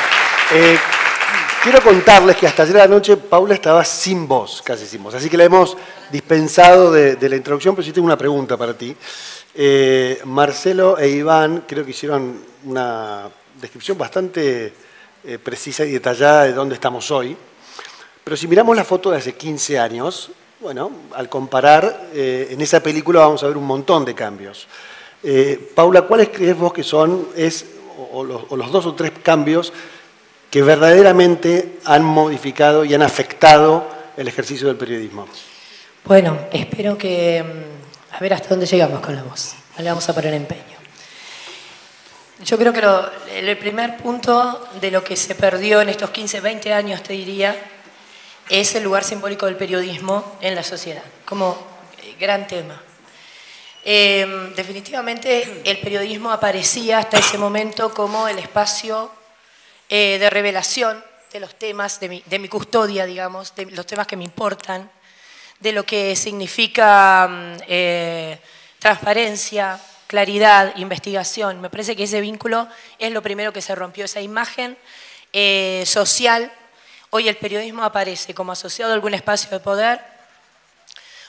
quiero contarles que hasta ayer a la noche Paula estaba sin voz, casi sin voz. Así que la hemos dispensado de la introducción, pero sí tengo una pregunta para ti. Marcelo e Iván creo que hicieron una descripción bastante precisa y detallada de dónde estamos hoy. Pero si miramos la foto de hace 15 años, bueno, al comparar, en esa película vamos a ver un montón de cambios. Paula, ¿cuáles crees vos que son los 2 o 3 cambios que verdaderamente han modificado y han afectado el ejercicio del periodismo? Bueno, espero que... A ver hasta dónde llegamos con la voz. No le vamos a poner empeño. Yo creo que el primer punto de lo que se perdió en estos 15, 20 años, te diría, es el lugar simbólico del periodismo en la sociedad, como gran tema. Definitivamente el periodismo aparecía hasta ese momento como el espacio de revelación de los temas, de mi custodia, digamos, de los temas que me importan, de lo que significa transparencia, claridad, investigación. Me parece que ese vínculo es lo primero que se rompió, esa imagen social. Hoy el periodismo aparece como asociado a algún espacio de poder,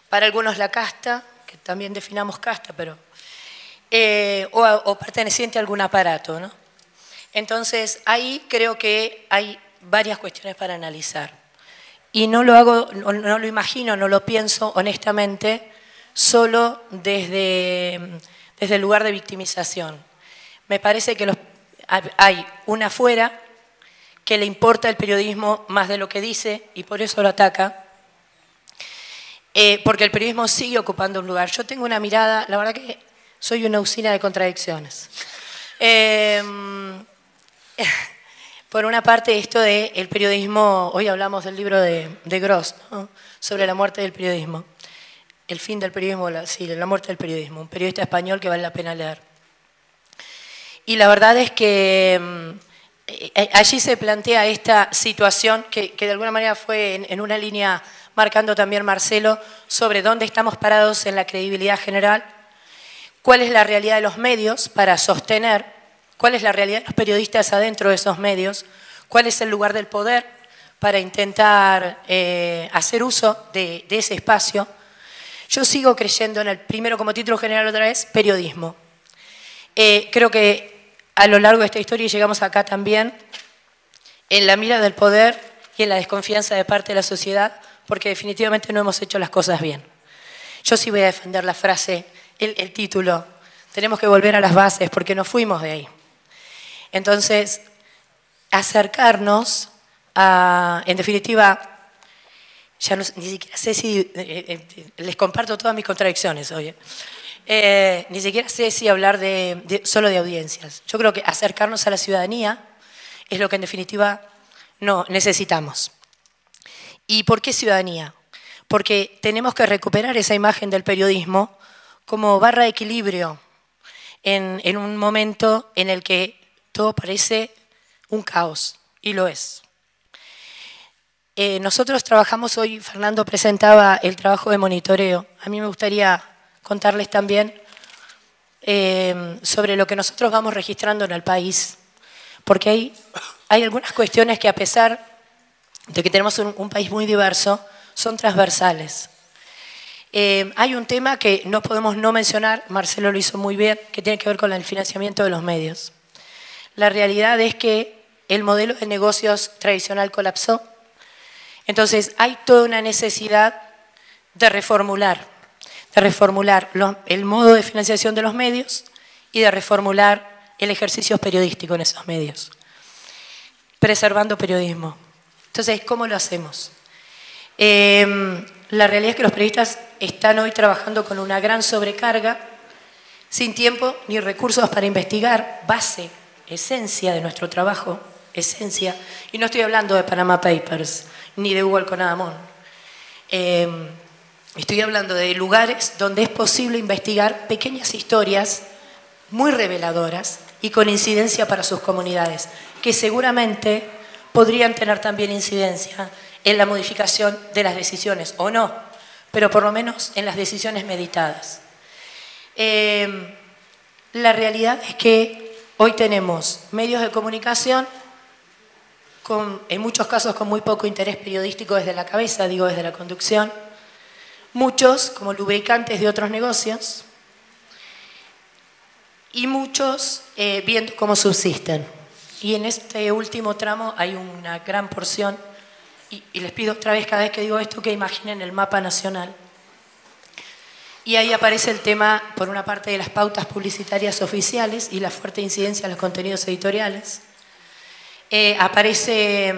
para algunos la casta, que también definamos casta, pero o perteneciente a algún aparato, ¿no? Entonces, ahí creo que hay varias cuestiones para analizar. Y no lo hago, no lo imagino, no lo pienso honestamente, solo desde el lugar de victimización. Me parece que hay una afuera que le importa el periodismo más de lo que dice y por eso lo ataca, porque el periodismo sigue ocupando un lugar. Yo tengo una mirada, la verdad que soy una usina de contradicciones. Por una parte, esto del periodismo, hoy hablamos del libro de Gross, ¿no? Sobre la muerte del periodismo. El fin del periodismo, sí, la muerte del periodismo. Un periodista español que vale la pena leer. Y la verdad es que allí se plantea esta situación que de alguna manera fue en una línea marcando también Marcelo, sobre dónde estamos parados en la credibilidad general, cuál es la realidad de los medios para sostener, cuál es la realidad de los periodistas adentro de esos medios, cuál es el lugar del poder para intentar hacer uso de ese espacio. Yo sigo creyendo en el primero como título general otra vez, periodismo. Creo que a lo largo de esta historia, y llegamos acá también, en la mira del poder y en la desconfianza de parte de la sociedad, porque definitivamente no hemos hecho las cosas bien. Yo sí voy a defender la frase, el título, tenemos que volver a las bases porque nos fuimos de ahí. Entonces, acercarnos a, en definitiva, ya no, ni siquiera sé si, les comparto todas mis contradicciones hoy, ni siquiera sé si hablar solo de audiencias. Yo creo que acercarnos a la ciudadanía es lo que en definitiva no necesitamos. ¿Y por qué ciudadanía? Porque tenemos que recuperar esa imagen del periodismo como barra de equilibrio en un momento en el que todo parece un caos, y lo es. Nosotros trabajamos hoy, Fernando presentaba el trabajo de monitoreo. A mí me gustaría contarles también sobre lo que nosotros vamos registrando en el país, porque hay algunas cuestiones que, a pesar de que tenemos un país muy diverso, son transversales. Hay un tema que no podemos no mencionar, Marcelo lo hizo muy bien, que tiene que ver con el financiamiento de los medios. La realidad es que el modelo de negocios tradicional colapsó, entonces hay toda una necesidad de reformular de reformular el modo de financiación de los medios y de reformular el ejercicio periodístico en esos medios, preservando periodismo. Entonces, ¿cómo lo hacemos? La realidad es que los periodistas están hoy trabajando con una gran sobrecarga, sin tiempo ni recursos para investigar, base, esencia de nuestro trabajo, esencia, y no estoy hablando de Panama Papers, ni de Hugo Alconadamón. Estoy hablando de lugares donde es posible investigar pequeñas historias muy reveladoras y con incidencia para sus comunidades, que seguramente podrían tener también incidencia en la modificación de las decisiones, o no, pero por lo menos en las decisiones meditadas. La realidad es que hoy tenemos medios de comunicación en muchos casos con muy poco interés periodístico desde la cabeza, digo desde la conducción, muchos como lubricantes de otros negocios y muchos viendo cómo subsisten. Y en este último tramo hay una gran porción, y les pido otra vez cada vez que digo esto que imaginen el mapa nacional. Y ahí aparece el tema, por una parte, de las pautas publicitarias oficiales y la fuerte incidencia en los contenidos editoriales. Aparece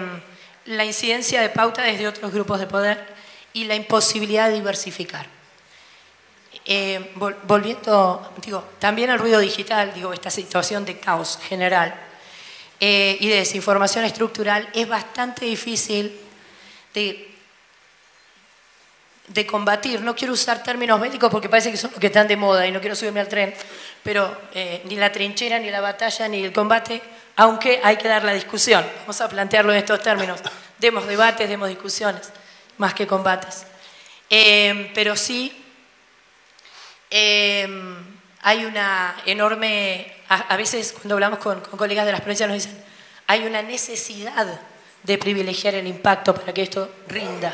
la incidencia de pauta desde otros grupos de poder y la imposibilidad de diversificar. Volviendo, también al ruido digital, esta situación de caos general y de desinformación estructural es bastante difícil de combatir. No quiero usar términos bélicos porque parece que son los que están de moda y no quiero subirme al tren, pero ni la trinchera, ni la batalla, ni el combate, aunque hay que dar la discusión. Vamos a plantearlo en estos términos. Demos debates, demos discusiones, más que combates. Pero sí hay una enorme... A veces cuando hablamos con colegas de las provincias nos dicen hay una necesidad de privilegiar el impacto para que esto rinda.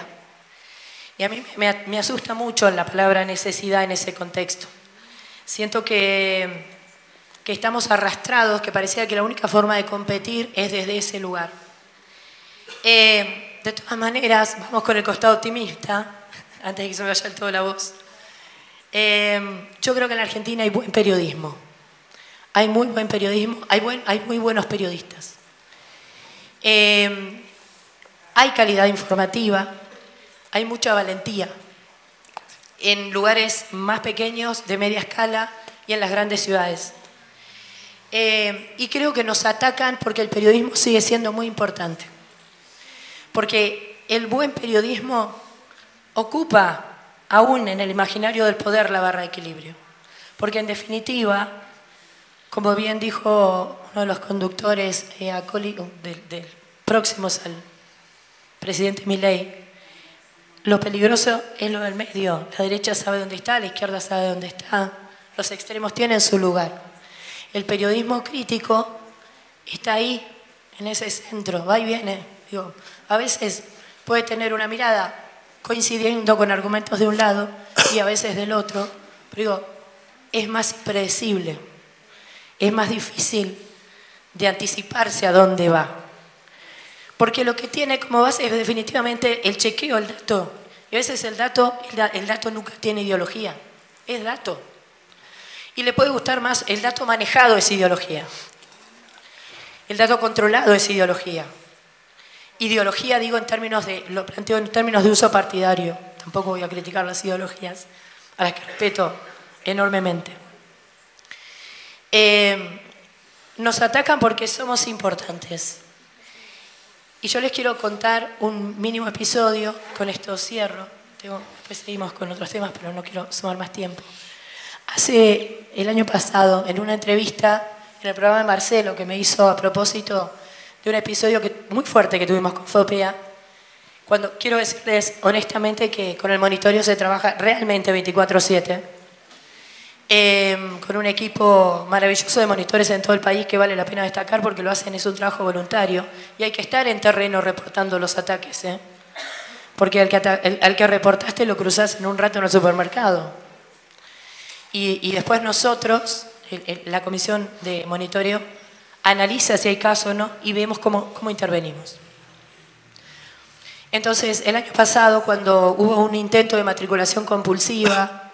Y a mí me asusta mucho la palabra necesidad en ese contexto. Siento que estamos arrastrados, que parecía que la única forma de competir es desde ese lugar. De todas maneras, vamos con el costado optimista, antes de que se me vaya del todo la voz. Yo creo que en la Argentina hay buen periodismo. Hay muy buen periodismo, hay muy buenos periodistas. Hay calidad informativa, hay mucha valentía en lugares más pequeños, de media escala y en las grandes ciudades. Y creo que nos atacan porque el periodismo sigue siendo muy importante. Porque el buen periodismo ocupa aún en el imaginario del poder la barra de equilibrio. Porque en definitiva, como bien dijo uno de los conductores próximos al presidente Milei, lo peligroso es lo del medio. La derecha sabe dónde está, la izquierda sabe dónde está. Los extremos tienen su lugar. El periodismo crítico está ahí, en ese centro, va y viene. A veces puede tener una mirada coincidiendo con argumentos de un lado y a veces del otro, pero es más impredecible, es más difícil de anticiparse a dónde va. Porque lo que tiene como base es definitivamente el chequeo, el dato. Y a veces el dato nunca tiene ideología, es dato. Y le puede gustar más, el dato manejado es ideología. El dato controlado es ideología. Ideología, lo planteo en términos de uso partidario. Tampoco voy a criticar las ideologías, a las que respeto enormemente. Nos atacan porque somos importantes. Y yo les quiero contar un mínimo episodio, con esto cierro. Después seguimos con otros temas, pero no quiero sumar más tiempo. El año pasado, en una entrevista en el programa de Marcelo, que me hizo a propósito de un episodio muy fuerte que tuvimos con FOPEA, cuando quiero decirles honestamente que con el monitoreo se trabaja realmente 24/7, con un equipo maravilloso de monitores en todo el país que vale la pena destacar porque lo hacen, es un trabajo voluntario y hay que estar en terreno reportando los ataques, porque al que reportaste lo cruzás en un rato en el supermercado. Y después nosotros, la comisión de monitoreo, analiza si hay caso o no y vemos cómo intervenimos. Entonces, el año pasado, cuando hubo un intento de matriculación compulsiva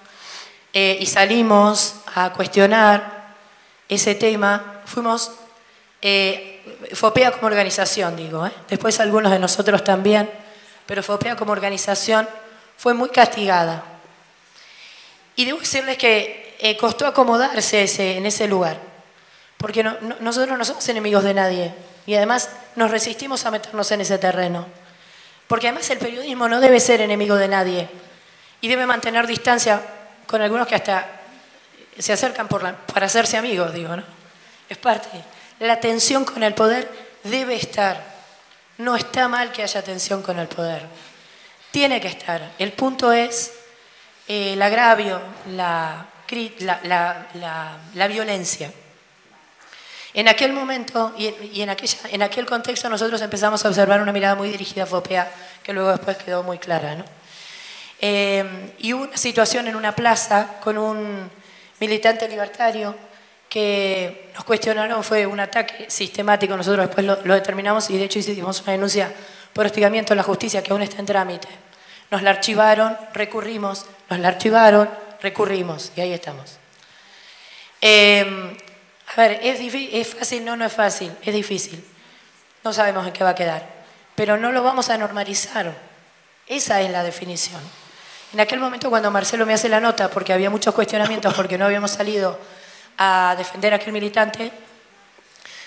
y salimos a cuestionar ese tema, fuimos FOPEA como organización, digo, después algunos de nosotros también, pero FOPEA como organización fue muy castigada. Y debo decirles que costó acomodarse en ese lugar, porque nosotros no somos enemigos de nadie y además nos resistimos a meternos en ese terreno. Porque además el periodismo no debe ser enemigo de nadie y debe mantener distancia con algunos que hasta se acercan para hacerse amigos, digo, ¿no? Es parte. La tensión con el poder debe estar. No está mal que haya tensión con el poder. Tiene que estar. El punto es el agravio, la violencia. En aquel momento y en aquel contexto nosotros empezamos a observar una mirada muy dirigida a FOPEA, que luego después quedó muy clara, ¿no? Y hubo una situación en una plaza con un militante libertario que nos cuestionaron, fue un ataque sistemático, nosotros después lo determinamos y de hecho hicimos una denuncia por hostigamiento a la justicia que aún está en trámite. Nos la archivaron, recurrimos, nos la archivaron, recurrimos y ahí estamos. A ver, ¿es fácil? No, no es fácil, es difícil. No sabemos en qué va a quedar, pero no lo vamos a normalizar. Esa es la definición. En aquel momento cuando Marcelo me hace la nota, porque había muchos cuestionamientos, porque no habíamos salido a defender a aquel militante,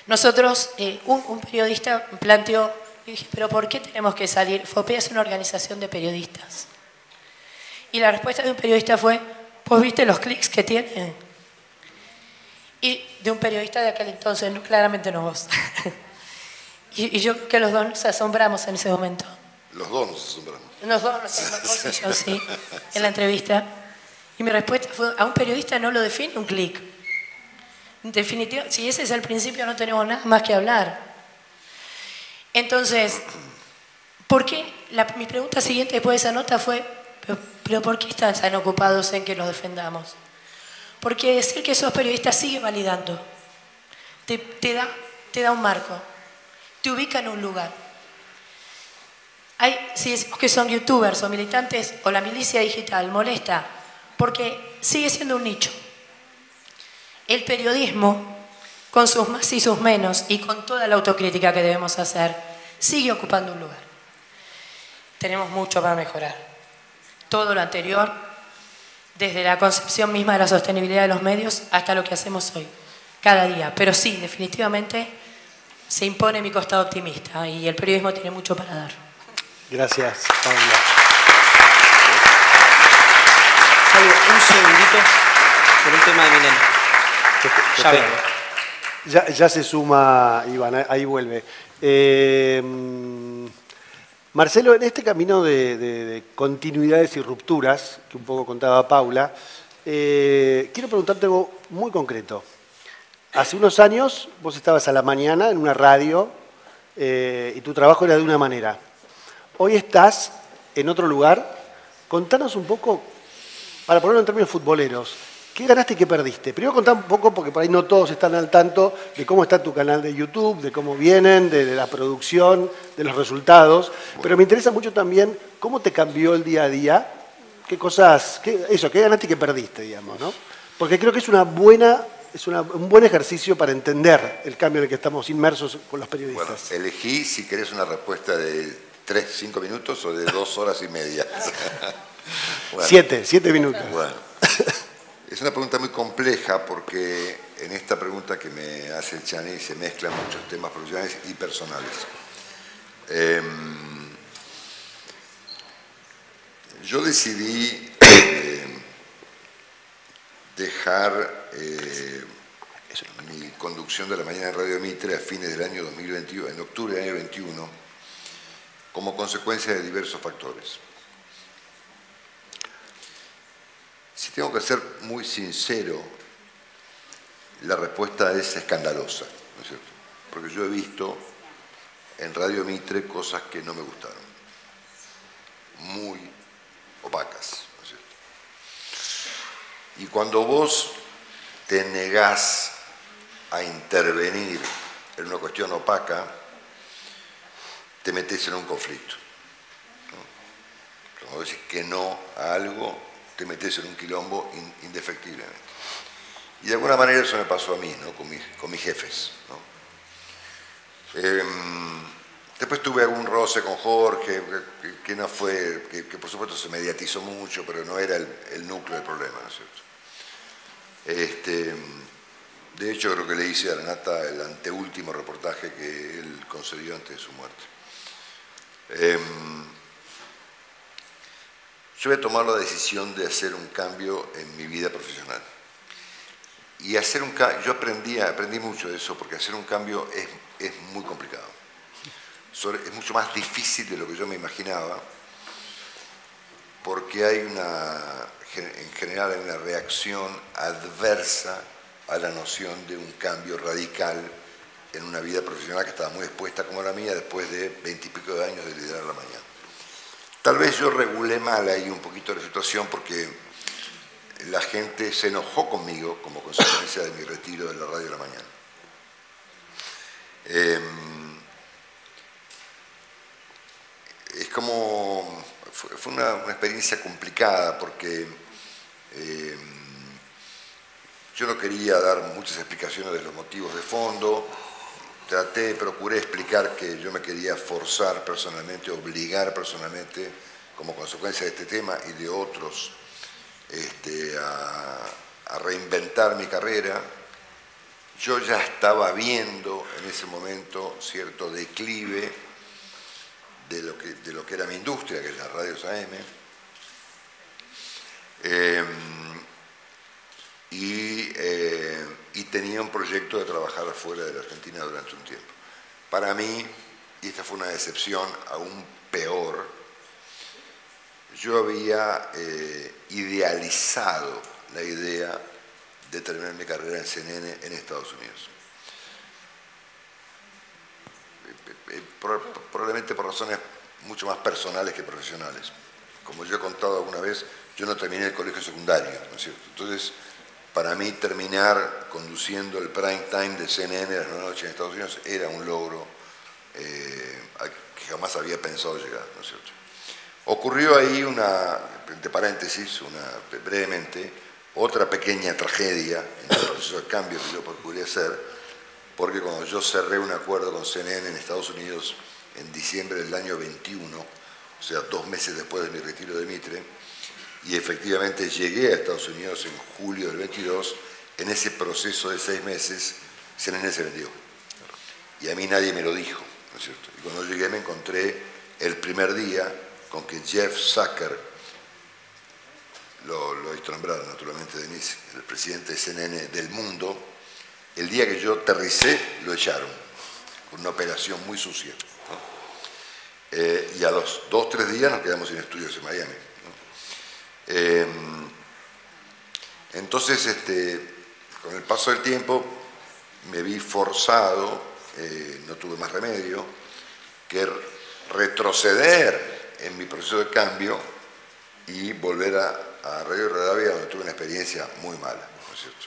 nosotros, un periodista planteó, y dije, pero ¿por qué tenemos que salir? FOPEA es una organización de periodistas. Y la respuesta de un periodista fue, ¿vos viste los clics que tiene? Y de un periodista de aquel entonces, claramente no vos. y yo creo que los dos nos asombramos en ese momento. Los dos nos asombramos. Los dos nos asombramos, vos y yo, sí, en la entrevista. Y mi respuesta fue, a un periodista no lo define un clic. En definitiva, si ese es el principio, no tenemos nada más que hablar. Entonces, ¿por qué? Mi pregunta siguiente después de esa nota fue, ¿pero por qué están tan ocupados en que los defendamos? Porque decir que sos periodista sigue validando. Te da un marco. Te ubica en un lugar. Si decimos que son youtubers o militantes o la milicia digital, molesta, porque sigue siendo un nicho. El periodismo, con sus más y sus menos, y con toda la autocrítica que debemos hacer, sigue ocupando un lugar. Tenemos mucho para mejorar. Todo lo anterior, desde la concepción misma de la sostenibilidad de los medios hasta lo que hacemos hoy, cada día. Pero sí, definitivamente se impone mi costado optimista y el periodismo tiene mucho para dar. Gracias, Paula. Un segundito por un tema de Milena. Ya vengo. Ya se suma, Iván, ahí vuelve. Marcelo, en este camino de continuidades y rupturas, que un poco contaba Paula, quiero preguntarte algo muy concreto. Hace unos años vos estabas a la mañana en una radio y tu trabajo era de una manera. Hoy estás en otro lugar. Contanos un poco, para ponerlo en términos futboleros, ¿qué ganaste y qué perdiste? Primero contá un poco, porque por ahí no todos están al tanto de cómo está tu canal de YouTube, de cómo vienen, de la producción, de los resultados. Pero me interesa mucho también cómo te cambió el día a día, qué cosas, qué ganaste y qué perdiste, digamos, ¿no? Porque creo que es un buen ejercicio para entender el cambio en el que estamos inmersos con los periodistas. Bueno, elegí si querés una respuesta de 5 minutos o de 2 horas y media. Bueno, 7 minutos. Bueno. Es una pregunta muy compleja porque en esta pregunta que me hace el Chani se mezclan muchos temas profesionales y personales. Yo decidí dejar mi conducción de la mañana en Radio Mitre a fines del año 2021, en octubre del año 2021, como consecuencia de diversos factores. Si tengo que ser muy sincero, la respuesta es escandalosa, ¿no es cierto? Porque yo he visto en Radio Mitre cosas que no me gustaron, muy opacas, ¿no es cierto? Y cuando vos te negás a intervenir en una cuestión opaca, te metés en un conflicto, ¿no? Cuando decís que no a algo, te metes en un quilombo indefectiblemente. Y de alguna manera eso me pasó a mí, ¿no? con mis jefes, ¿no? Después tuve algún roce con Jorge, que no fue, que por supuesto se mediatizó mucho, pero no era el núcleo del problema, ¿no es cierto? De hecho, creo que le hice a la Nata el anteúltimo reportaje que él concedió antes de su muerte. Yo voy a tomar la decisión de hacer un cambio en mi vida profesional. Y hacer un cambio, yo aprendí mucho de eso, porque hacer un cambio es muy complicado. Es mucho más difícil de lo que yo me imaginaba, porque en general hay una reacción adversa a la noción de un cambio radical en una vida profesional que estaba muy expuesta como la mía después de 20 y pico de años de liderar la mañana. Tal vez yo regulé mal ahí un poquito la situación porque la gente se enojó conmigo como consecuencia de mi retiro de la radio de la mañana. Es como... Fue una experiencia complicada porque yo no quería dar muchas explicaciones de los motivos de fondo. Procuré explicar que yo me quería forzar personalmente, obligar personalmente, como consecuencia de este tema y de otros, a reinventar mi carrera. Yo ya estaba viendo en ese momento cierto declive de lo que era mi industria, que es la radios AM, y tenía un proyecto de trabajar afuera de la Argentina durante un tiempo. Para mí, y esta fue una decepción aún peor, yo había idealizado la idea de terminar mi carrera en CNN en Estados Unidos. Probablemente por razones mucho más personales que profesionales. Como yo he contado alguna vez, yo no terminé el colegio secundario, ¿no es cierto? Entonces, para mí terminar conduciendo el prime time de CNN a las 9 noches en Estados Unidos era un logro que jamás había pensado llegar, ¿no es cierto? Ocurrió ahí entre paréntesis, brevemente, otra pequeña tragedia en el proceso de cambio que yo procuré hacer, porque cuando yo cerré un acuerdo con CNN en Estados Unidos en diciembre del año 21, o sea, 2 meses después de mi retiro de Mitre, y efectivamente llegué a Estados Unidos en julio del 22, en ese proceso de 6 meses, CNN se vendió. Y a mí nadie me lo dijo, ¿no es cierto? Y cuando llegué me encontré el primer día con que Jeff Zucker, lo he visto nombrar naturalmente, Denise, el presidente de CNN del mundo, el día que yo aterricé lo echaron, con una operación muy sucia, ¿no? Y a los 2 o 3 días nos quedamos sin estudios en Miami, ¿no? Entonces, con el paso del tiempo, me vi forzado, no tuve más remedio, que retroceder en mi proceso de cambio y volver a Radio Rivadavia, donde tuve una experiencia muy mala, ¿no es cierto?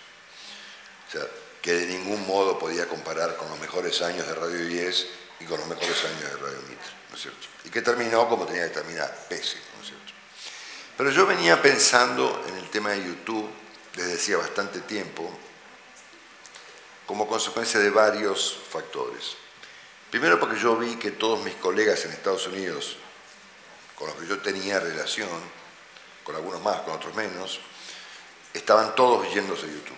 O sea, que de ningún modo podía comparar con los mejores años de Radio 10 y con los mejores años de Radio Mitre, ¿no es cierto? Y que terminó como tenía que terminar, pésimo, ¿no es cierto? Pero yo venía pensando en el tema de YouTube desde hacía bastante tiempo, como consecuencia de varios factores. Primero porque yo vi que todos mis colegas en Estados Unidos, con los que yo tenía relación, con algunos más, con otros menos, estaban todos yéndose a YouTube.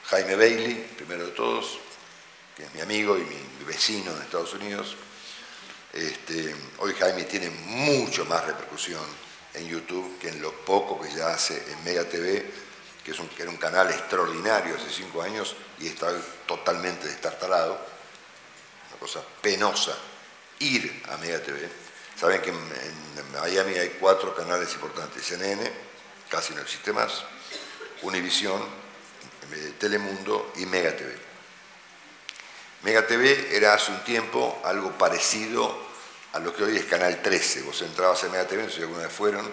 Jaime Bailey, primero de todos, que es mi amigo y mi vecino en Estados Unidos. Hoy Jaime tiene mucho más repercusión en YouTube que en lo poco que ya hace en Mega TV, que era un canal extraordinario hace 5 años y está totalmente destartalado. Una cosa penosa ir a Mega TV. Saben que en Miami hay 4 canales importantes: CNN, casi no existe más, Univisión, Telemundo y Mega TV. Mega TV era hace un tiempo algo parecido a lo que hoy es Canal 13. Vos entrabas en Mega TV, no sé si alguna vez fueron,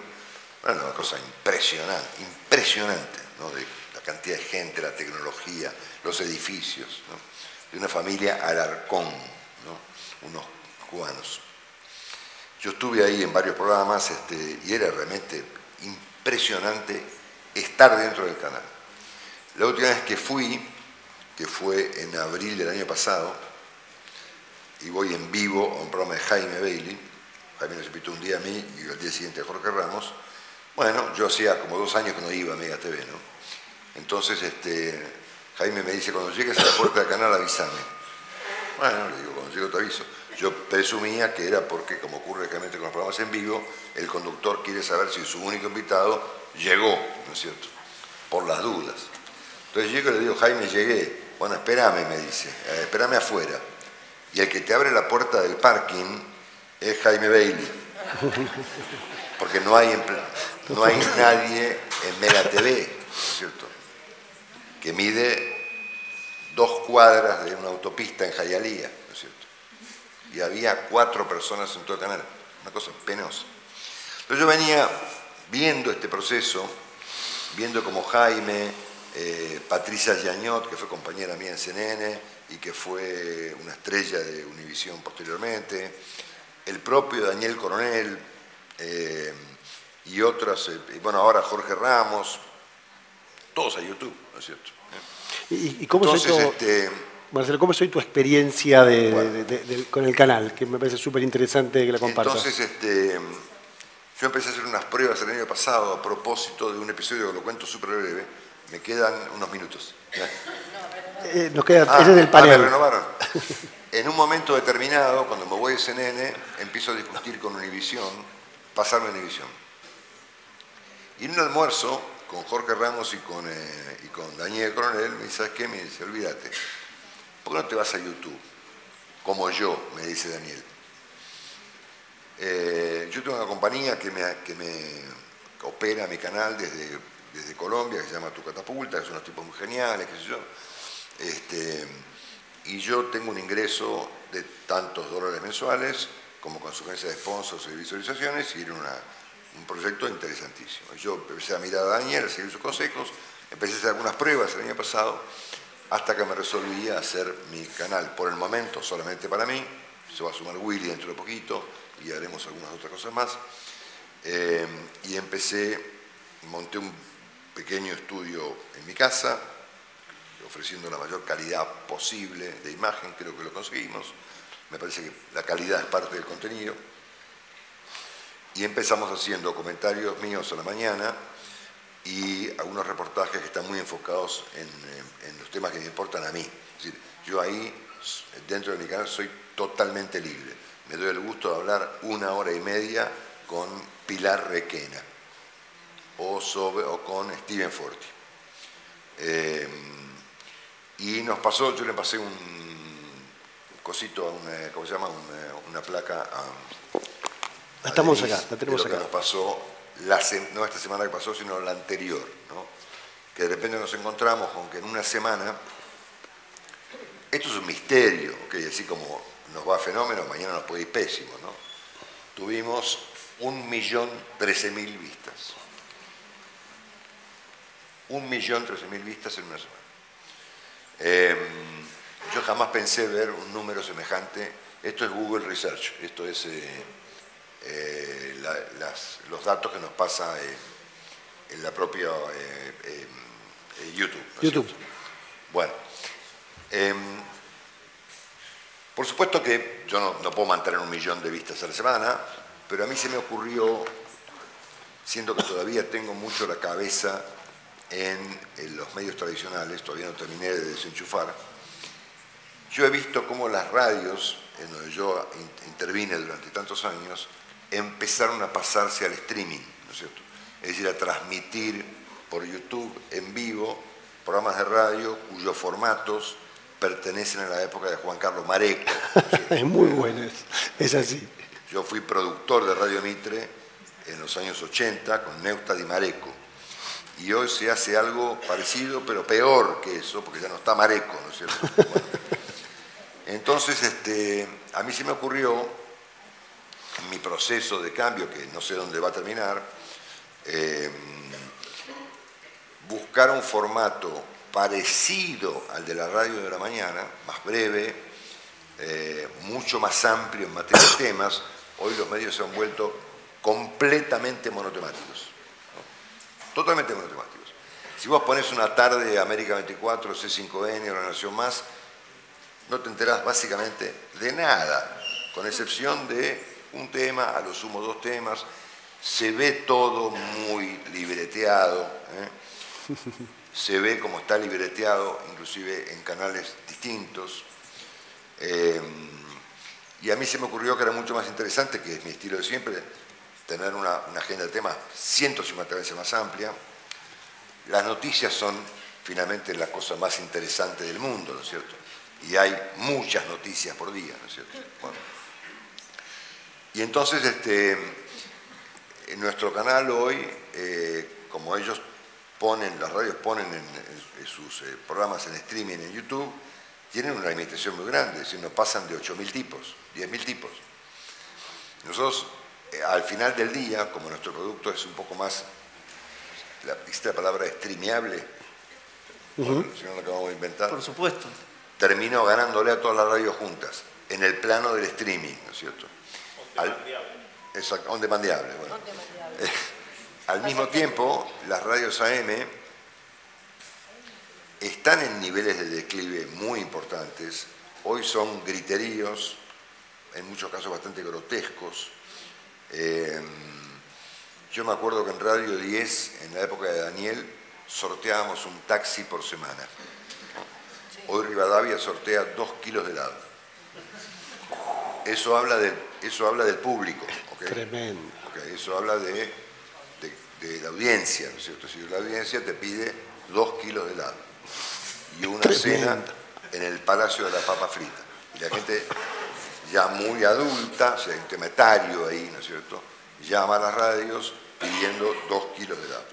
bueno, una cosa impresionante, ¿no? De la cantidad de gente, la tecnología, los edificios, ¿no? De una familia Alarcón, ¿no? Unos cubanos. Yo estuve ahí en varios programas y era realmente impresionante impresionante estar dentro del canal. La última vez que fui, que fue en abril del año pasado, y voy en vivo a un programa de Jaime Bailey. Jaime nos invitó un día a mí y al día siguiente a Jorge Ramos. Bueno, yo hacía como 2 años que no iba a Mega TV, ¿no? Entonces Jaime me dice, cuando llegues a la puerta del canal avísame. Bueno, le digo, cuando llego te aviso. Yo presumía que era porque, como ocurre realmente con los programas en vivo, el conductor quiere saber si su único invitado llegó, ¿no es cierto? Por las dudas. Entonces llego y le digo, Jaime, llegué. Bueno, espérame, me dice, espérame afuera. Y el que te abre la puerta del parking es Jaime Bailey. Porque no hay nadie en Mega TV, ¿no es cierto? Que mide 2 cuadras de una autopista en Hialeah, ¿no es cierto? Y había 4 personas en todo el canal, una cosa penosa. Entonces yo venía viendo este proceso, viendo como Jaime, Patricia Yañot, que fue compañera mía en CNN y que fue una estrella de Univisión posteriormente, el propio Daniel Coronel y otras, bueno, ahora Jorge Ramos, todos a YouTube, ¿no es cierto? ¿Y cómo Entonces, Marcelo, cómo es hoy tu experiencia con el canal? Que me parece súper interesante que la compartas. Entonces, yo empecé a hacer unas pruebas el año pasado a propósito de un episodio que lo cuento súper breve. Me quedan unos minutos. Nos queda, ese es el panel. Me renovaron. En un momento determinado, cuando me voy de CNN, empiezo a discutir con Univisión, pasarme a Univisión. Y en un almuerzo con Jorge Ramos y con Daniel Coronel, me dice, ¿sabes qué? Me dice, olvídate, ¿por qué no te vas a YouTube? Como yo, me dice Daniel. Yo tengo una compañía que me opera mi canal desde Colombia, que se llama Tu Catapulta, que son unos tipos muy geniales, qué sé yo. Y yo tengo un ingreso de tantos dólares mensuales, como consecuencia de sponsors y visualizaciones, y era un proyecto interesantísimo. Yo empecé a mirar a Daniel, a seguir sus consejos, empecé a hacer algunas pruebas el año pasado, hasta que me resolví a hacer mi canal, por el momento solamente para mí. Se va a sumar Willy dentro de poquito y haremos algunas otras cosas más. Y monté un pequeño estudio en mi casa, ofreciendo la mayor calidad posible de imagen, creo que lo conseguimos. Me parece que la calidad es parte del contenido. Y empezamos haciendo comentarios míos a la mañana y algunos reportajes que están muy enfocados en los temas que me importan a mí. Es decir, yo ahí, dentro de mi canal, soy totalmente libre. Me doy el gusto de hablar 1 hora y media con Pilar Requena o con Steven Forti. Y yo le pasé un cosito, ¿cómo se llama? Una placa a Estamos Denise, acá, la tenemos acá. Que nos pasó, no esta semana que pasó, sino la anterior, ¿no? Que de repente nos encontramos con que en una semana, esto es un misterio, ¿okay? Así como nos va fenómeno, mañana nos puede ir pésimo, ¿no? Tuvimos 1.013.000 vistas. 1.013.000 vistas en una semana. Yo jamás pensé ver un número semejante. Esto es Google Research, esto es los datos que nos pasa en la propia YouTube. ¿No YouTube. Bueno, por supuesto que yo no puedo mantener 1 millón de vistas a la semana, pero a mí se me ocurrió, siendo que todavía tengo mucho la cabeza en los medios tradicionales, todavía no terminé de desenchufar, yo he visto cómo las radios, en donde yo intervine durante tantos años, empezaron a pasarse al streaming, ¿no es cierto? Es decir, a transmitir por YouTube en vivo programas de radio cuyos formatos pertenecen a la época de Juan Carlos Mareco. ¿No es muy bueno, es así. Yo fui productor de Radio Mitre en los años 80 con Neusta Di Mareco. Y hoy se hace algo parecido, pero peor que eso, porque ya no está Mareco, ¿no es cierto? Bueno. Entonces, a mí se me ocurrió, en mi proceso de cambio, que no sé dónde va a terminar, buscar un formato parecido al de la radio de la mañana, más breve, mucho más amplio en materia de temas. Hoy los medios se han vuelto completamente monotemáticos, ¿no? totalmente monotemáticos. Si vos ponés una tarde América 24, C5N o La Nación Más, no te enterás básicamente de nada, con excepción de un tema, a lo sumo 2 temas. Se ve todo muy libreteado, se ve como está libreteado, inclusive en canales distintos. Y a mí se me ocurrió que era mucho más interesante, que es mi estilo de siempre, tener una agenda de temas 150 veces más amplia. Las noticias son finalmente la cosa más interesante del mundo, ¿no es cierto? Y hay muchas noticias por día, ¿no es cierto? Bueno. Y entonces, en nuestro canal hoy, como ellos ponen, las radios ponen en sus programas en streaming en YouTube, tienen una limitación muy grande, es decir, no pasan de 8.000 tipos, 10.000 tipos. Nosotros, al final del día, como nuestro producto es un poco más, ¿viste la palabra streameable? Si no lo acabamos de inventar. Por supuesto. Terminó ganándole a todas las radios juntas, en el plano del streaming, ¿no es cierto? On demandiable, bueno. Al mismo tiempo, las radios AM están en niveles de declive muy importantes. Hoy son griteríos, en muchos casos bastante grotescos. Yo me acuerdo que en Radio 10, en la época de Daniel, sorteábamos un taxi por semana. Hoy Rivadavia sortea 2 kilos de helado. Eso habla del público. ¿Okay? Tremendo. Okay, eso habla de la audiencia, ¿no es cierto? Si la audiencia te pide 2 kilos de helado y una cena en el Palacio de la Papa Frita. Y la gente ya muy adulta, o sea, un temetario ahí, ¿no es cierto?, llama a las radios pidiendo 2 kilos de helado.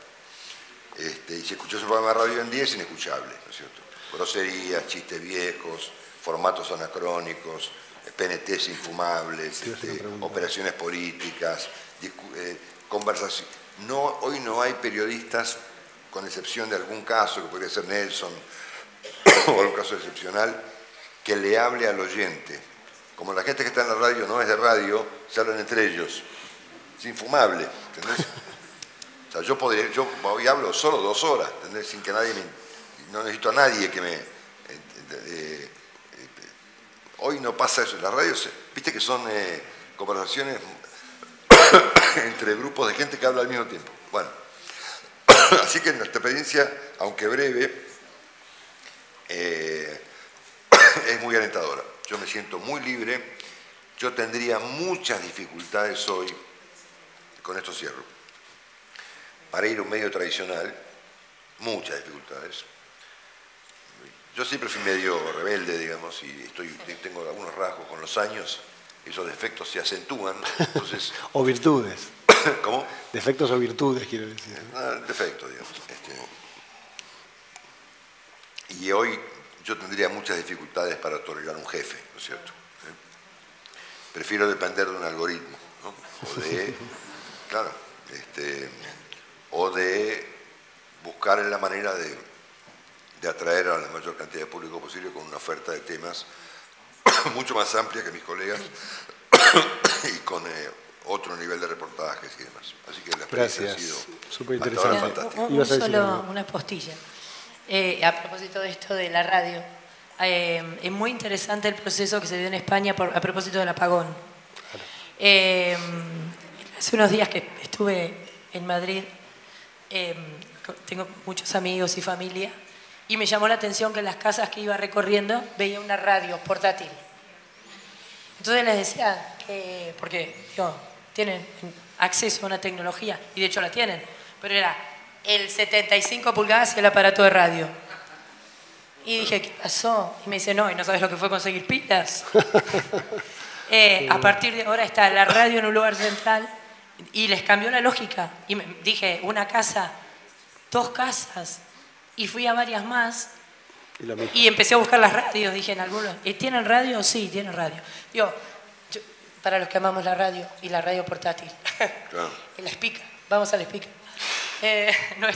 Y si escuchó ese programa de radio en 10, inescuchable, ¿no es cierto? Groserías, chistes viejos, formatos anacrónicos, PNTs infumables, operaciones políticas, conversaciones. Hoy no hay periodistas, con excepción de algún caso, que podría ser Nelson, o algún caso excepcional, que le hable al oyente. Como la gente que está en la radio no es de radio, se hablan entre ellos. Es infumable, ¿entendés? O sea, yo hoy hablo solo 2 horas, ¿entendés? Sin que nadie no necesito a nadie que me... hoy no pasa eso en las radios, viste que son conversaciones entre grupos de gente que habla al mismo tiempo. Bueno, así que nuestra experiencia, aunque breve, es muy alentadora. Yo me siento muy libre, yo tendría muchas dificultades hoy, con esto cierro, para ir a un medio tradicional, muchas dificultades. Yo siempre fui medio rebelde, digamos, y tengo algunos rasgos con los años, esos defectos se acentúan, entonces... O virtudes. ¿Cómo? Defectos o virtudes, quiero decir. Defectos, digamos. Y hoy yo tendría muchas dificultades para otorgar un jefe, ¿no es cierto? Prefiero depender de un algoritmo, ¿no? O de... Claro, o de buscar la manera de atraer a la mayor cantidad de público posible con una oferta de temas mucho más amplia que mis colegas y con otro nivel de reportajes y demás. Así que la experiencia ha sido súper hasta ahora interesante. fantástica. Una postilla. A propósito de esto de la radio, es muy interesante el proceso que se dio en España a propósito del apagón. Hace unos días que estuve en Madrid, tengo muchos amigos y familia, y me llamó la atención que en las casas que iba recorriendo veía una radio portátil. Entonces les decía que, porque tienen acceso a una tecnología, y de hecho la tienen, pero era el 75 pulgadas y el aparato de radio. Y dije, ¿qué pasó? Y me dice, no, ¿y no sabes lo que fue conseguir pilas? A partir de ahora está la radio en un lugar central, y les cambió la lógica. Y dije, una casa, 2 casas, y fui a varias más, y empecé a buscar las radios. Dije en algunos, ¿tienen radio? Sí, tienen radio. Digo, para los que amamos la radio, y la radio portátil, claro. La speaker, vamos al speaker. No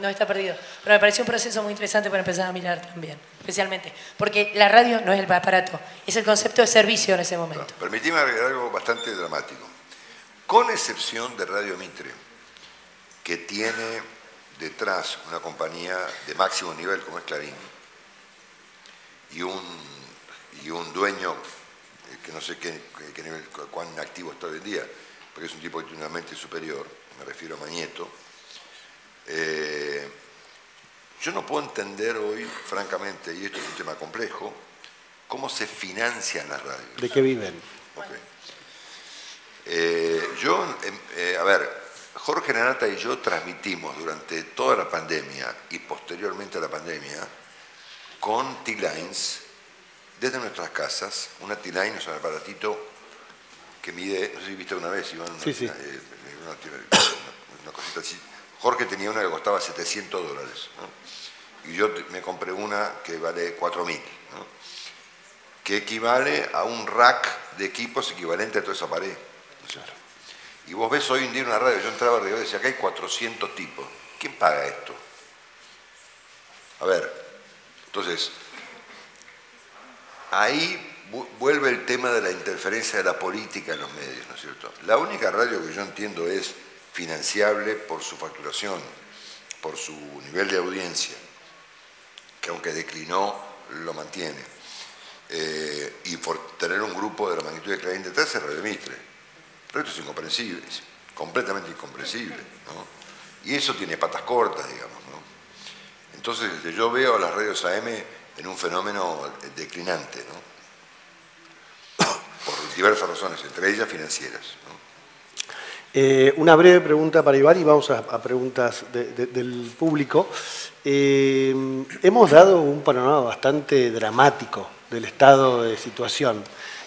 está perdido. Pero me pareció un proceso muy interesante para empezar a mirar también, especialmente. Porque la radio no es el aparato, es el concepto de servicio en ese momento. Claro. Permitime agregar algo bastante dramático. Con excepción de Radio Mitre, que tiene detrás una compañía de máximo nivel como es Clarín y un dueño que no sé qué nivel, cuán activo está hoy en día, porque es un tipo que tiene una mente superior, me refiero a Mañeto. Yo no puedo entender hoy, francamente, y esto es un tema complejo, cómo se financian las radios. ¿De qué viven? Okay. A ver, Jorge Lanata y yo transmitimos durante toda la pandemia y posteriormente a la pandemia con T-Lines desde nuestras casas. Una T-Line es un aparatito que mide, no sé si viste una vez, Iván, sí, sí. Una cosita así. Jorge tenía una que costaba $700, ¿no? Y yo me compré una que vale 4.000, ¿no? Que equivale a un rack de equipos equivalente a toda esa pared. Claro. Y vos ves hoy en día una radio, yo entraba arriba y decía, acá hay 400 tipos. ¿Quién paga esto? A ver, entonces, ahí vuelve el tema de la interferencia de la política en los medios, ¿no es cierto? La única radio que yo entiendo es financiable por su facturación, por su nivel de audiencia, que aunque declinó, lo mantiene. Y por tener un grupo de la magnitud de Clarín detrás es Radio Mitre. Pero esto es incomprensible, es completamente incomprensible, ¿no? Y eso tiene patas cortas, digamos, ¿no? Entonces yo veo a las radios AM en un fenómeno declinante, ¿no? Por diversas razones, entre ellas financieras, ¿no? Una breve pregunta para Iván y vamos a preguntas del público. Hemos dado un panorama bastante dramático del estado de situación.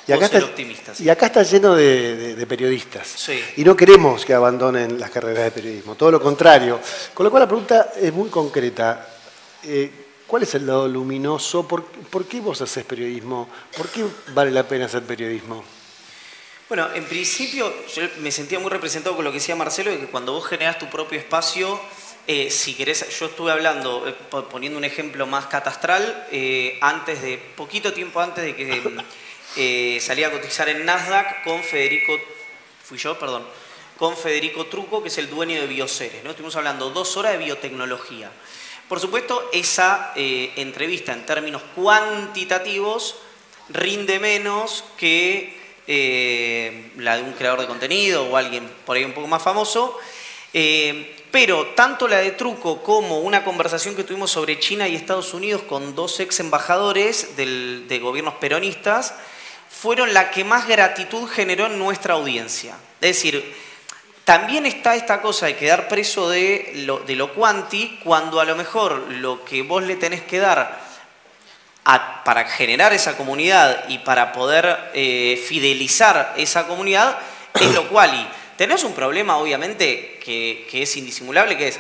Y acá está lleno de periodistas. Sí. Y no queremos que abandonen las carreras de periodismo, todo lo contrario. Con lo cual la pregunta es muy concreta. ¿Cuál es el lado luminoso? ¿Por qué vos hacés periodismo? ¿Por qué vale la pena hacer periodismo? Bueno, en principio yo me sentía muy representado con lo que decía Marcelo, de que cuando vos generás tu propio espacio, si querés, yo estuve hablando, poniendo un ejemplo más catastral, poquito tiempo antes de que salía a cotizar en Nasdaq con con Federico Trucco, que es el dueño de Bioceres, ¿no? Estuvimos hablando 2 horas de biotecnología. Por supuesto, esa entrevista en términos cuantitativos rinde menos que la de un creador de contenido o alguien por ahí un poco más famoso, pero tanto la de Trucco como una conversación que tuvimos sobre China y Estados Unidos con 2 ex embajadores de gobiernos peronistas fueron la que más gratitud generó en nuestra audiencia. Es decir, también está esta cosa de quedar preso de lo cuanti, cuando a lo mejor lo que vos le tenés que dar para generar esa comunidad y para poder fidelizar esa comunidad es lo quali. Tenés un problema, obviamente, que es indisimulable, que es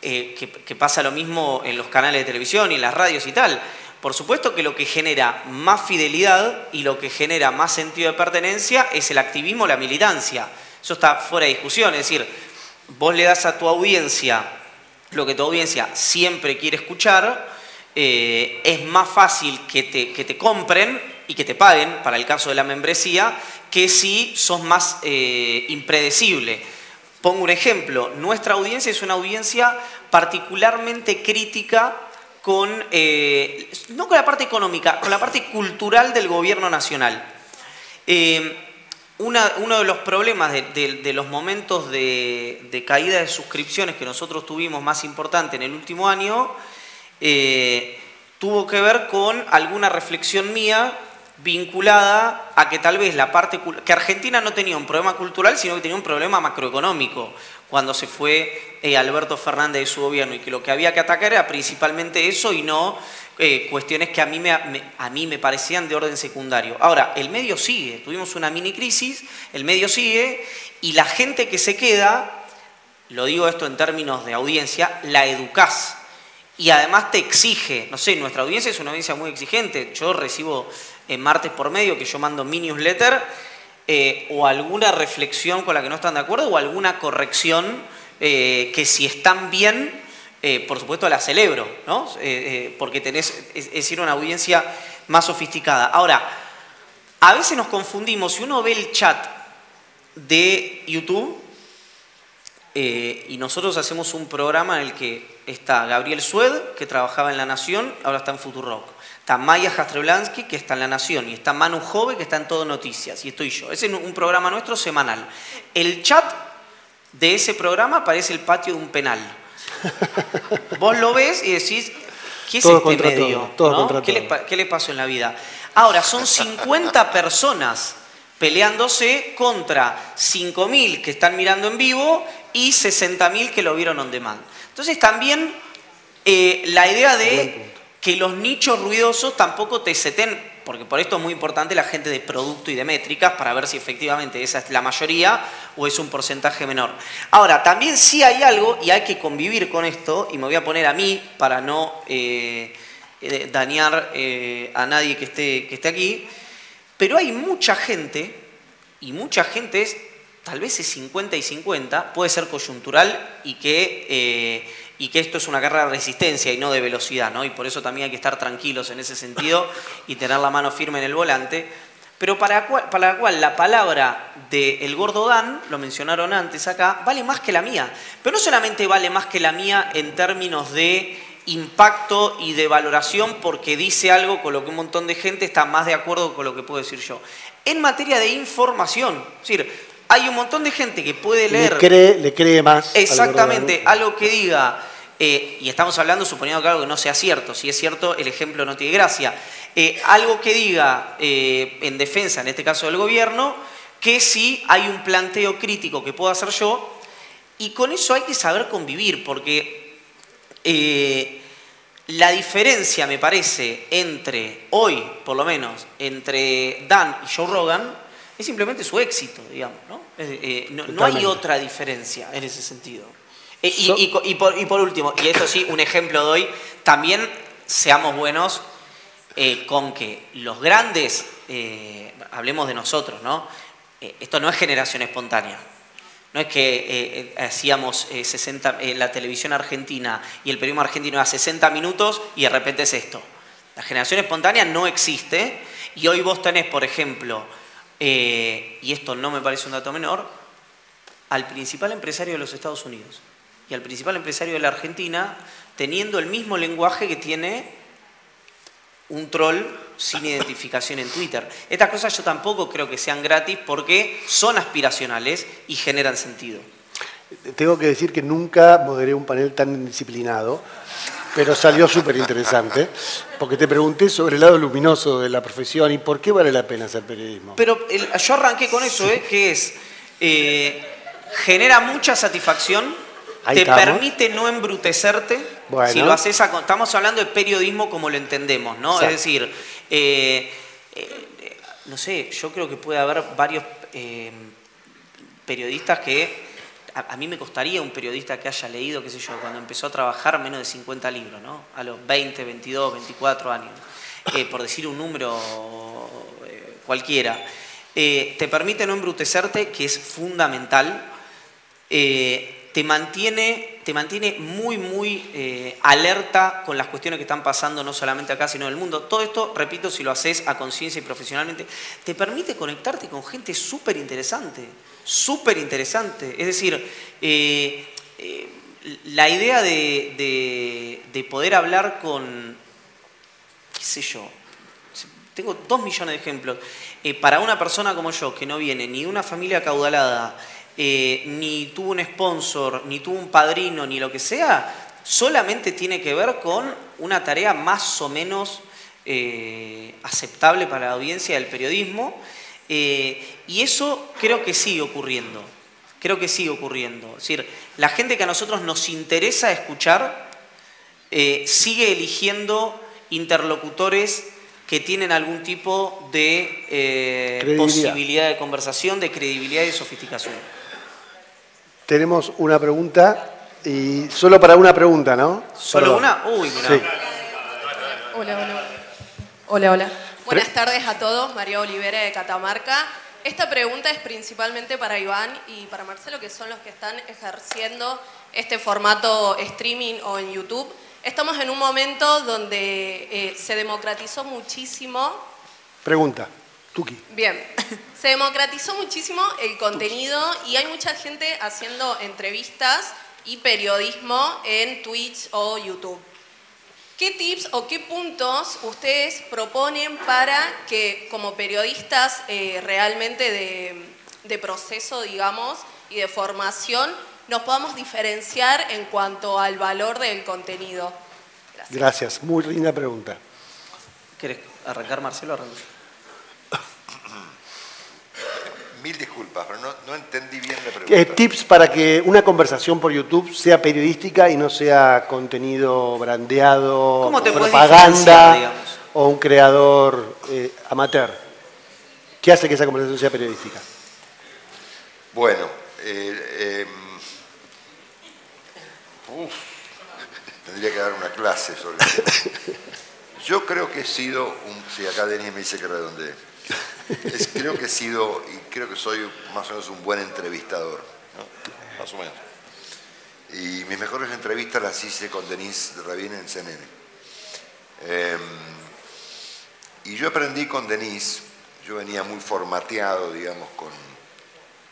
que pasa lo mismo en los canales de televisión y en las radios y tal. Por supuesto que lo que genera más fidelidad y lo que genera más sentido de pertenencia es el activismo, la militancia. Eso está fuera de discusión. Es decir, vos le das a tu audiencia lo que tu audiencia siempre quiere escuchar, es más fácil que te compren y que te paguen, para el caso de la membresía, que si sos más impredecible. Pongo un ejemplo. Nuestra audiencia es una audiencia particularmente crítica no con la parte económica, con la parte cultural del gobierno nacional. Uno de los problemas de los momentos de caída de suscripciones que nosotros tuvimos más importante en el último año tuvo que ver con alguna reflexión mía vinculada a que tal vez que Argentina no tenía un problema cultural, sino que tenía un problema macroeconómico cuando se fue Alberto Fernández de su gobierno, y que lo que había que atacar era principalmente eso y no cuestiones que a mí me parecían de orden secundario. Ahora, el medio sigue, tuvimos una mini crisis, el medio sigue, y la gente que se queda, lo digo esto en términos de audiencia, la educás. Y además te exige, no sé, nuestra audiencia es una audiencia muy exigente. Yo recibo martes por medio que yo mando mi newsletter o alguna reflexión con la que no están de acuerdo o alguna corrección que si están bien, por supuesto la celebro, ¿no? Porque tenés, es decir, una audiencia más sofisticada. Ahora, a veces nos confundimos, si uno ve el chat de YouTube, y nosotros hacemos un programa en el que está Gabriel Sued, que trabajaba en La Nación, ahora está en Futurock. Está Maya Jastrzeblaski, que está en La Nación, y está Manu Jove, que está en Todo Noticias, y estoy yo. Ese es un programa nuestro semanal. El chat de ese programa parece el patio de un penal. Vos lo ves y decís, ¿qué es todo este medio? ¿No? ¿Qué les pasó en la vida? Ahora, son 50 personas peleándose contra 5.000 que están mirando en vivo y 60.000 que lo vieron on demand. Entonces también la idea de que los nichos ruidosos tampoco te seten, porque por esto es muy importante la gente de producto y de métricas para ver si efectivamente esa es la mayoría o es un porcentaje menor. Ahora, también sí hay algo y hay que convivir con esto, y me voy a poner a mí para no dañar a nadie que esté aquí, pero hay mucha gente, y mucha gente tal vez es 50 y 50, puede ser coyuntural y que esto es una carrera de resistencia y no de velocidad, ¿no? Y por eso también hay que estar tranquilos en ese sentido y tener la mano firme en el volante. Pero para la cual la palabra del Gordo Dan, lo mencionaron antes acá, vale más que la mía. Pero no solamente vale más que la mía en términos de impacto y de valoración porque dice algo con lo que un montón de gente está más de acuerdo con lo que puedo decir yo. En materia de información, es decir, hay un montón de gente que puede leer... Le cree más. Exactamente, algo que diga, y estamos hablando suponiendo que algo que no sea cierto, si es cierto el ejemplo no tiene gracia, algo que diga en defensa, en este caso del gobierno, que sí hay un planteo crítico que puedo hacer yo, y con eso hay que saber convivir, porque la diferencia, me parece, entre, hoy por lo menos, entre Dan y Joe Rogan, es simplemente su éxito, digamos, ¿no? No hay otra diferencia en ese sentido. Y por último, y esto sí, un ejemplo doy, también seamos buenos con que los grandes, hablemos de nosotros, ¿no? Esto no es generación espontánea. No es que hacíamos la televisión argentina y el periodismo argentino a 60 minutos y de repente es esto. La generación espontánea no existe y hoy vos tenés, por ejemplo, y esto no me parece un dato menor, al principal empresario de los Estados Unidos y al principal empresario de la Argentina teniendo el mismo lenguaje que tiene un troll sin identificación en Twitter. Estas cosas yo tampoco creo que sean gratis porque son aspiracionales y generan sentido. Tengo que decir que nunca moderé un panel tan disciplinado, pero salió súper interesante, porque te pregunté sobre el lado luminoso de la profesión y por qué vale la pena hacer periodismo. Pero yo arranqué con eso, que es, genera mucha satisfacción, te permite no embrutecerte, bueno. Si lo haces, estamos hablando de periodismo como lo entendemos, ¿no? Exacto. Es decir, no sé, yo creo que puede haber varios periodistas que... A mí me costaría un periodista que haya leído, qué sé yo, cuando empezó a trabajar menos de 50 libros, ¿no? A los 20, 22, 24 años. Por decir un número cualquiera. Te permite no embrutecerte, que es fundamental. Te mantiene muy alerta con las cuestiones que están pasando no solamente acá, sino en el mundo. Todo esto, repito, si lo haces a conciencia y profesionalmente, te permite conectarte con gente súper interesante. Súper interesante. Es decir, la idea de poder hablar con, qué sé yo, tengo 2 millones de ejemplos. Para una persona como yo, que no viene ni de una familia acaudalada, ni tuvo un sponsor, ni tuvo un padrino, ni lo que sea, solamente tiene que ver con una tarea más o menos aceptable para la audiencia del periodismo. Y eso creo que sigue ocurriendo. Es decir, la gente que a nosotros nos interesa escuchar sigue eligiendo interlocutores que tienen algún tipo de posibilidad de conversación, de credibilidad y de sofisticación. Tenemos una pregunta, y solo para una pregunta, ¿no? ¿Solo una? Uy, mirá. Sí. Hola. Buenas tardes a todos, María Olivera de Catamarca. Esta pregunta es principalmente para Iván y para Marcelo, que son los que están ejerciendo este formato streaming o en YouTube. Estamos en un momento donde se democratizó muchísimo. Pregunta, Tuki. Bien, Se democratizó muchísimo el contenido y hay mucha gente haciendo entrevistas y periodismo en Twitch o YouTube. ¿Qué tips o qué puntos ustedes proponen para que como periodistas realmente de proceso, digamos, y de formación, nos podamos diferenciar en cuanto al valor del contenido? Gracias, muy linda pregunta. ¿Querés arrancar, Marcelo? Arranco. Mil disculpas, pero no entendí bien la pregunta. Tips para que una conversación por YouTube sea periodística y no sea contenido brandeado, ¿Cómo te podés propaganda diferenciar, digamos? o un creador amateur. ¿Qué hace que esa conversación sea periodística? Bueno, tendría que dar una clase sobre eso. Yo creo que he sido sí, acá Denis me dice que redondeé. Creo que he sido, y creo que soy más o menos un buen entrevistador, ¿no? Más o menos. Y mis mejores entrevistas las hice con Denise Rabin en CNN. Y yo aprendí con Denise, yo venía muy formateado, digamos,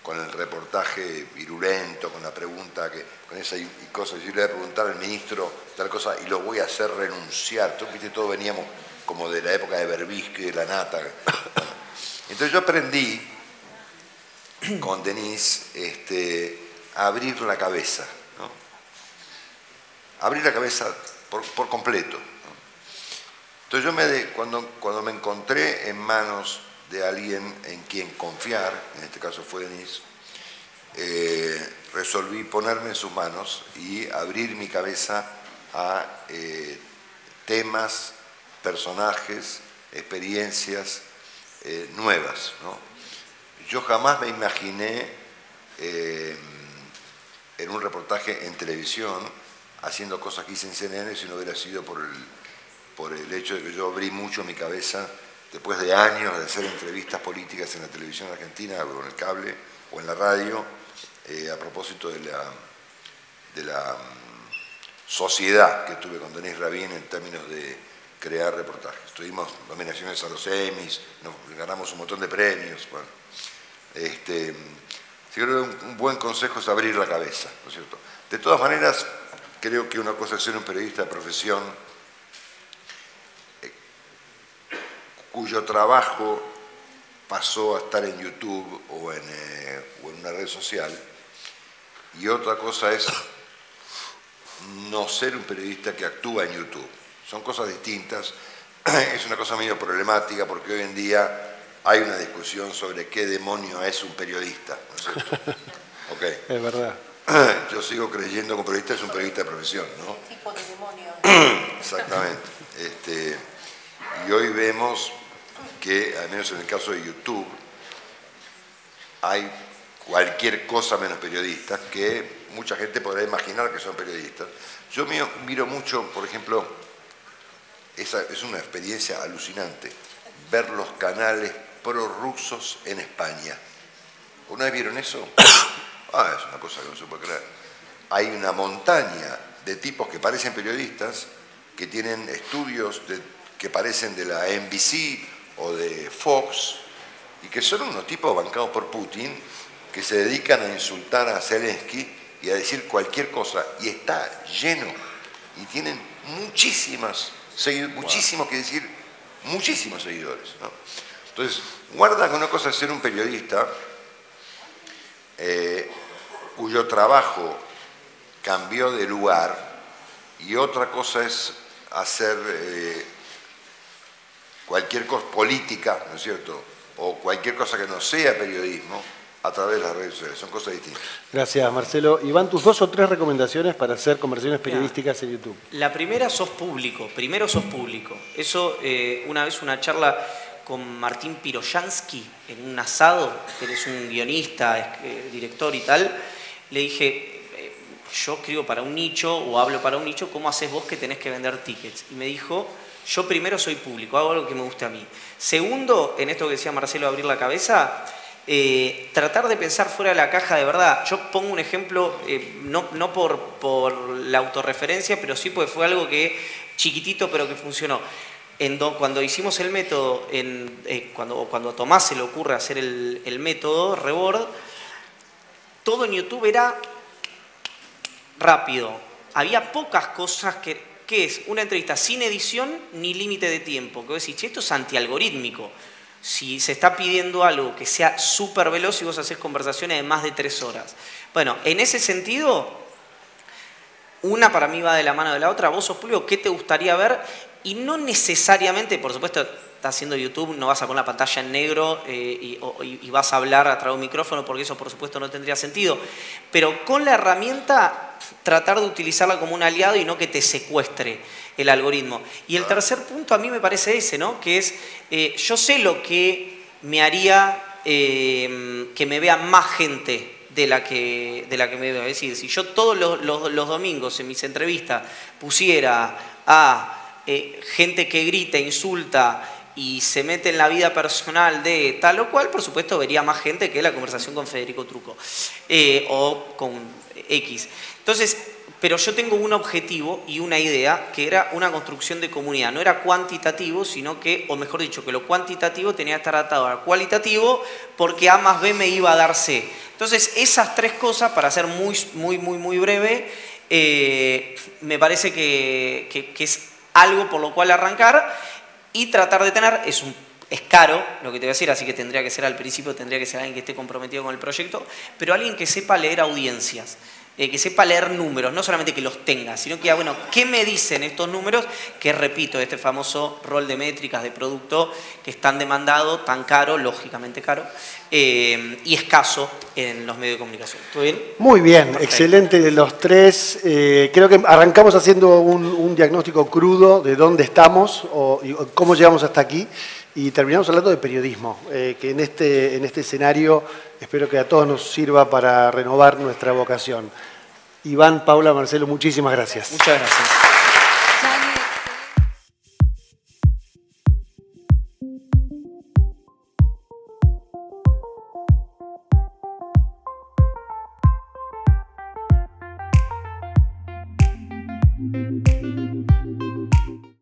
con el reportaje virulento, con la pregunta, con esa cosa, yo le voy a preguntar al ministro tal cosa y lo voy a hacer renunciar. Todos veníamos como de la época de Berbisky, de la nata. Entonces yo aprendí con Denise a abrir la cabeza, ¿no? Abrir la cabeza por completo, ¿no? Entonces cuando me encontré en manos de alguien en quien confiar, en este caso fue Denise, resolví ponerme en sus manos y abrir mi cabeza a temas, personajes, experiencias nuevas, ¿no? Yo jamás me imaginé en un reportaje en televisión haciendo cosas que hice en CNN si no hubiera sido por el hecho de que yo abrí mucho mi cabeza después de años de hacer entrevistas políticas en la televisión argentina o en el cable o en la radio a propósito de la sociedad que tuve con Denise Rabin en términos de crear reportajes. Tuvimos nominaciones a los Emmys, ganamos un montón de premios. Bueno, creo que un buen consejo es abrir la cabeza, ¿no es cierto? De todas maneras, creo que una cosa es ser un periodista de profesión cuyo trabajo pasó a estar en YouTube o en una red social, y otra cosa es no ser un periodista que actúa en YouTube. Son cosas distintas, es una cosa medio problemática porque hoy en día hay una discusión sobre qué demonio es un periodista, ¿no es cierto? Okay. Es verdad. Yo sigo creyendo que un periodista es un periodista de profesión, ¿no? ¿Qué tipo de demonio? Exactamente. Y hoy vemos que, al menos en el caso de YouTube, hay cualquier cosa menos periodistas que mucha gente podrá imaginar que son periodistas. Yo miro mucho, por ejemplo, es una experiencia alucinante ver los canales prorrusos en España. ¿Una vez vieron eso? Es una cosa que no se puede creer. Hay una montaña de tipos que parecen periodistas, que tienen estudios que parecen de la NBC o de Fox, y que son unos tipos bancados por Putin, que se dedican a insultar a Zelensky y a decir cualquier cosa, y está lleno, y tienen muchísimos seguidores, ¿no? Entonces, guarda que una cosa es ser un periodista cuyo trabajo cambió de lugar, y otra cosa es hacer cualquier cosa política, ¿no es cierto?, o cualquier cosa que no sea periodismo a través de las redes sociales. Son cosas distintas. Gracias, Marcelo. Iván, tus 2 o 3 recomendaciones para hacer conversaciones periodísticas en YouTube. La primera, sos público. Primero sos público. Eso, una vez una charla con Martín Piroyansky en un asado, que él es un guionista, director y tal, le dije, yo escribo para un nicho o hablo para un nicho, ¿cómo haces vos que tenés que vender tickets? Y me dijo, yo primero soy público, hago algo que me guste a mí. Segundo, en esto que decía Marcelo, abrir la cabeza, tratar de pensar fuera de la caja de verdad. Yo pongo un ejemplo, no por la autorreferencia, pero sí porque fue algo que chiquitito pero que funcionó. cuando hicimos el método, cuando a Tomás se le ocurre hacer el método Rebord, todo en YouTube era rápido. Había pocas cosas que es una entrevista sin edición ni límite de tiempo. Que vos decís, che, esto es antialgorítmico. Si se está pidiendo algo que sea súper veloz y vos hacés conversaciones de más de 3 horas. Bueno, en ese sentido, una para mí va de la mano de la otra. Vos sos público, ¿qué te gustaría ver? Y no necesariamente, por supuesto, estás haciendo YouTube, no vas a poner la pantalla en negro y vas a hablar a través de un micrófono, porque eso por supuesto no tendría sentido. Pero con la herramienta, tratar de utilizarla como un aliado y no que te secuestre el algoritmo. Y el tercer punto a mí me parece ese, ¿no? Que es, yo sé lo que me haría que me vea más gente de la que me veo. Es decir, si yo todos los domingos en mis entrevistas pusiera a gente que grita, insulta y se mete en la vida personal de tal o cual, por supuesto vería más gente que la conversación con Federico Trucco o con X. Entonces, pero yo tengo un objetivo y una idea que era una construcción de comunidad. No era cuantitativo, sino que, o mejor dicho, que lo cuantitativo tenía que estar atado al cualitativo porque A más B me iba a dar C. Entonces, esas 3 cosas, para ser muy breve, me parece que es algo por lo cual arrancar y tratar de tener, es caro lo que te voy a decir, así que tendría que ser al principio, tendría que ser alguien que esté comprometido con el proyecto, pero alguien que sepa leer audiencias, que sepa leer números, no solamente que los tenga, sino que, bueno, ¿qué me dicen estos números? Que repito, este famoso rol de métricas de producto que es tan demandado, tan caro, lógicamente caro, y escaso en los medios de comunicación. ¿Todo bien? Muy bien, perfecto. Excelente de los 3. Creo que arrancamos haciendo un diagnóstico crudo de dónde estamos y cómo llegamos hasta aquí. Y terminamos hablando de periodismo, que en este escenario espero que a todos nos sirva para renovar nuestra vocación. Iván, Paula, Marcelo, muchísimas gracias. Muchas gracias.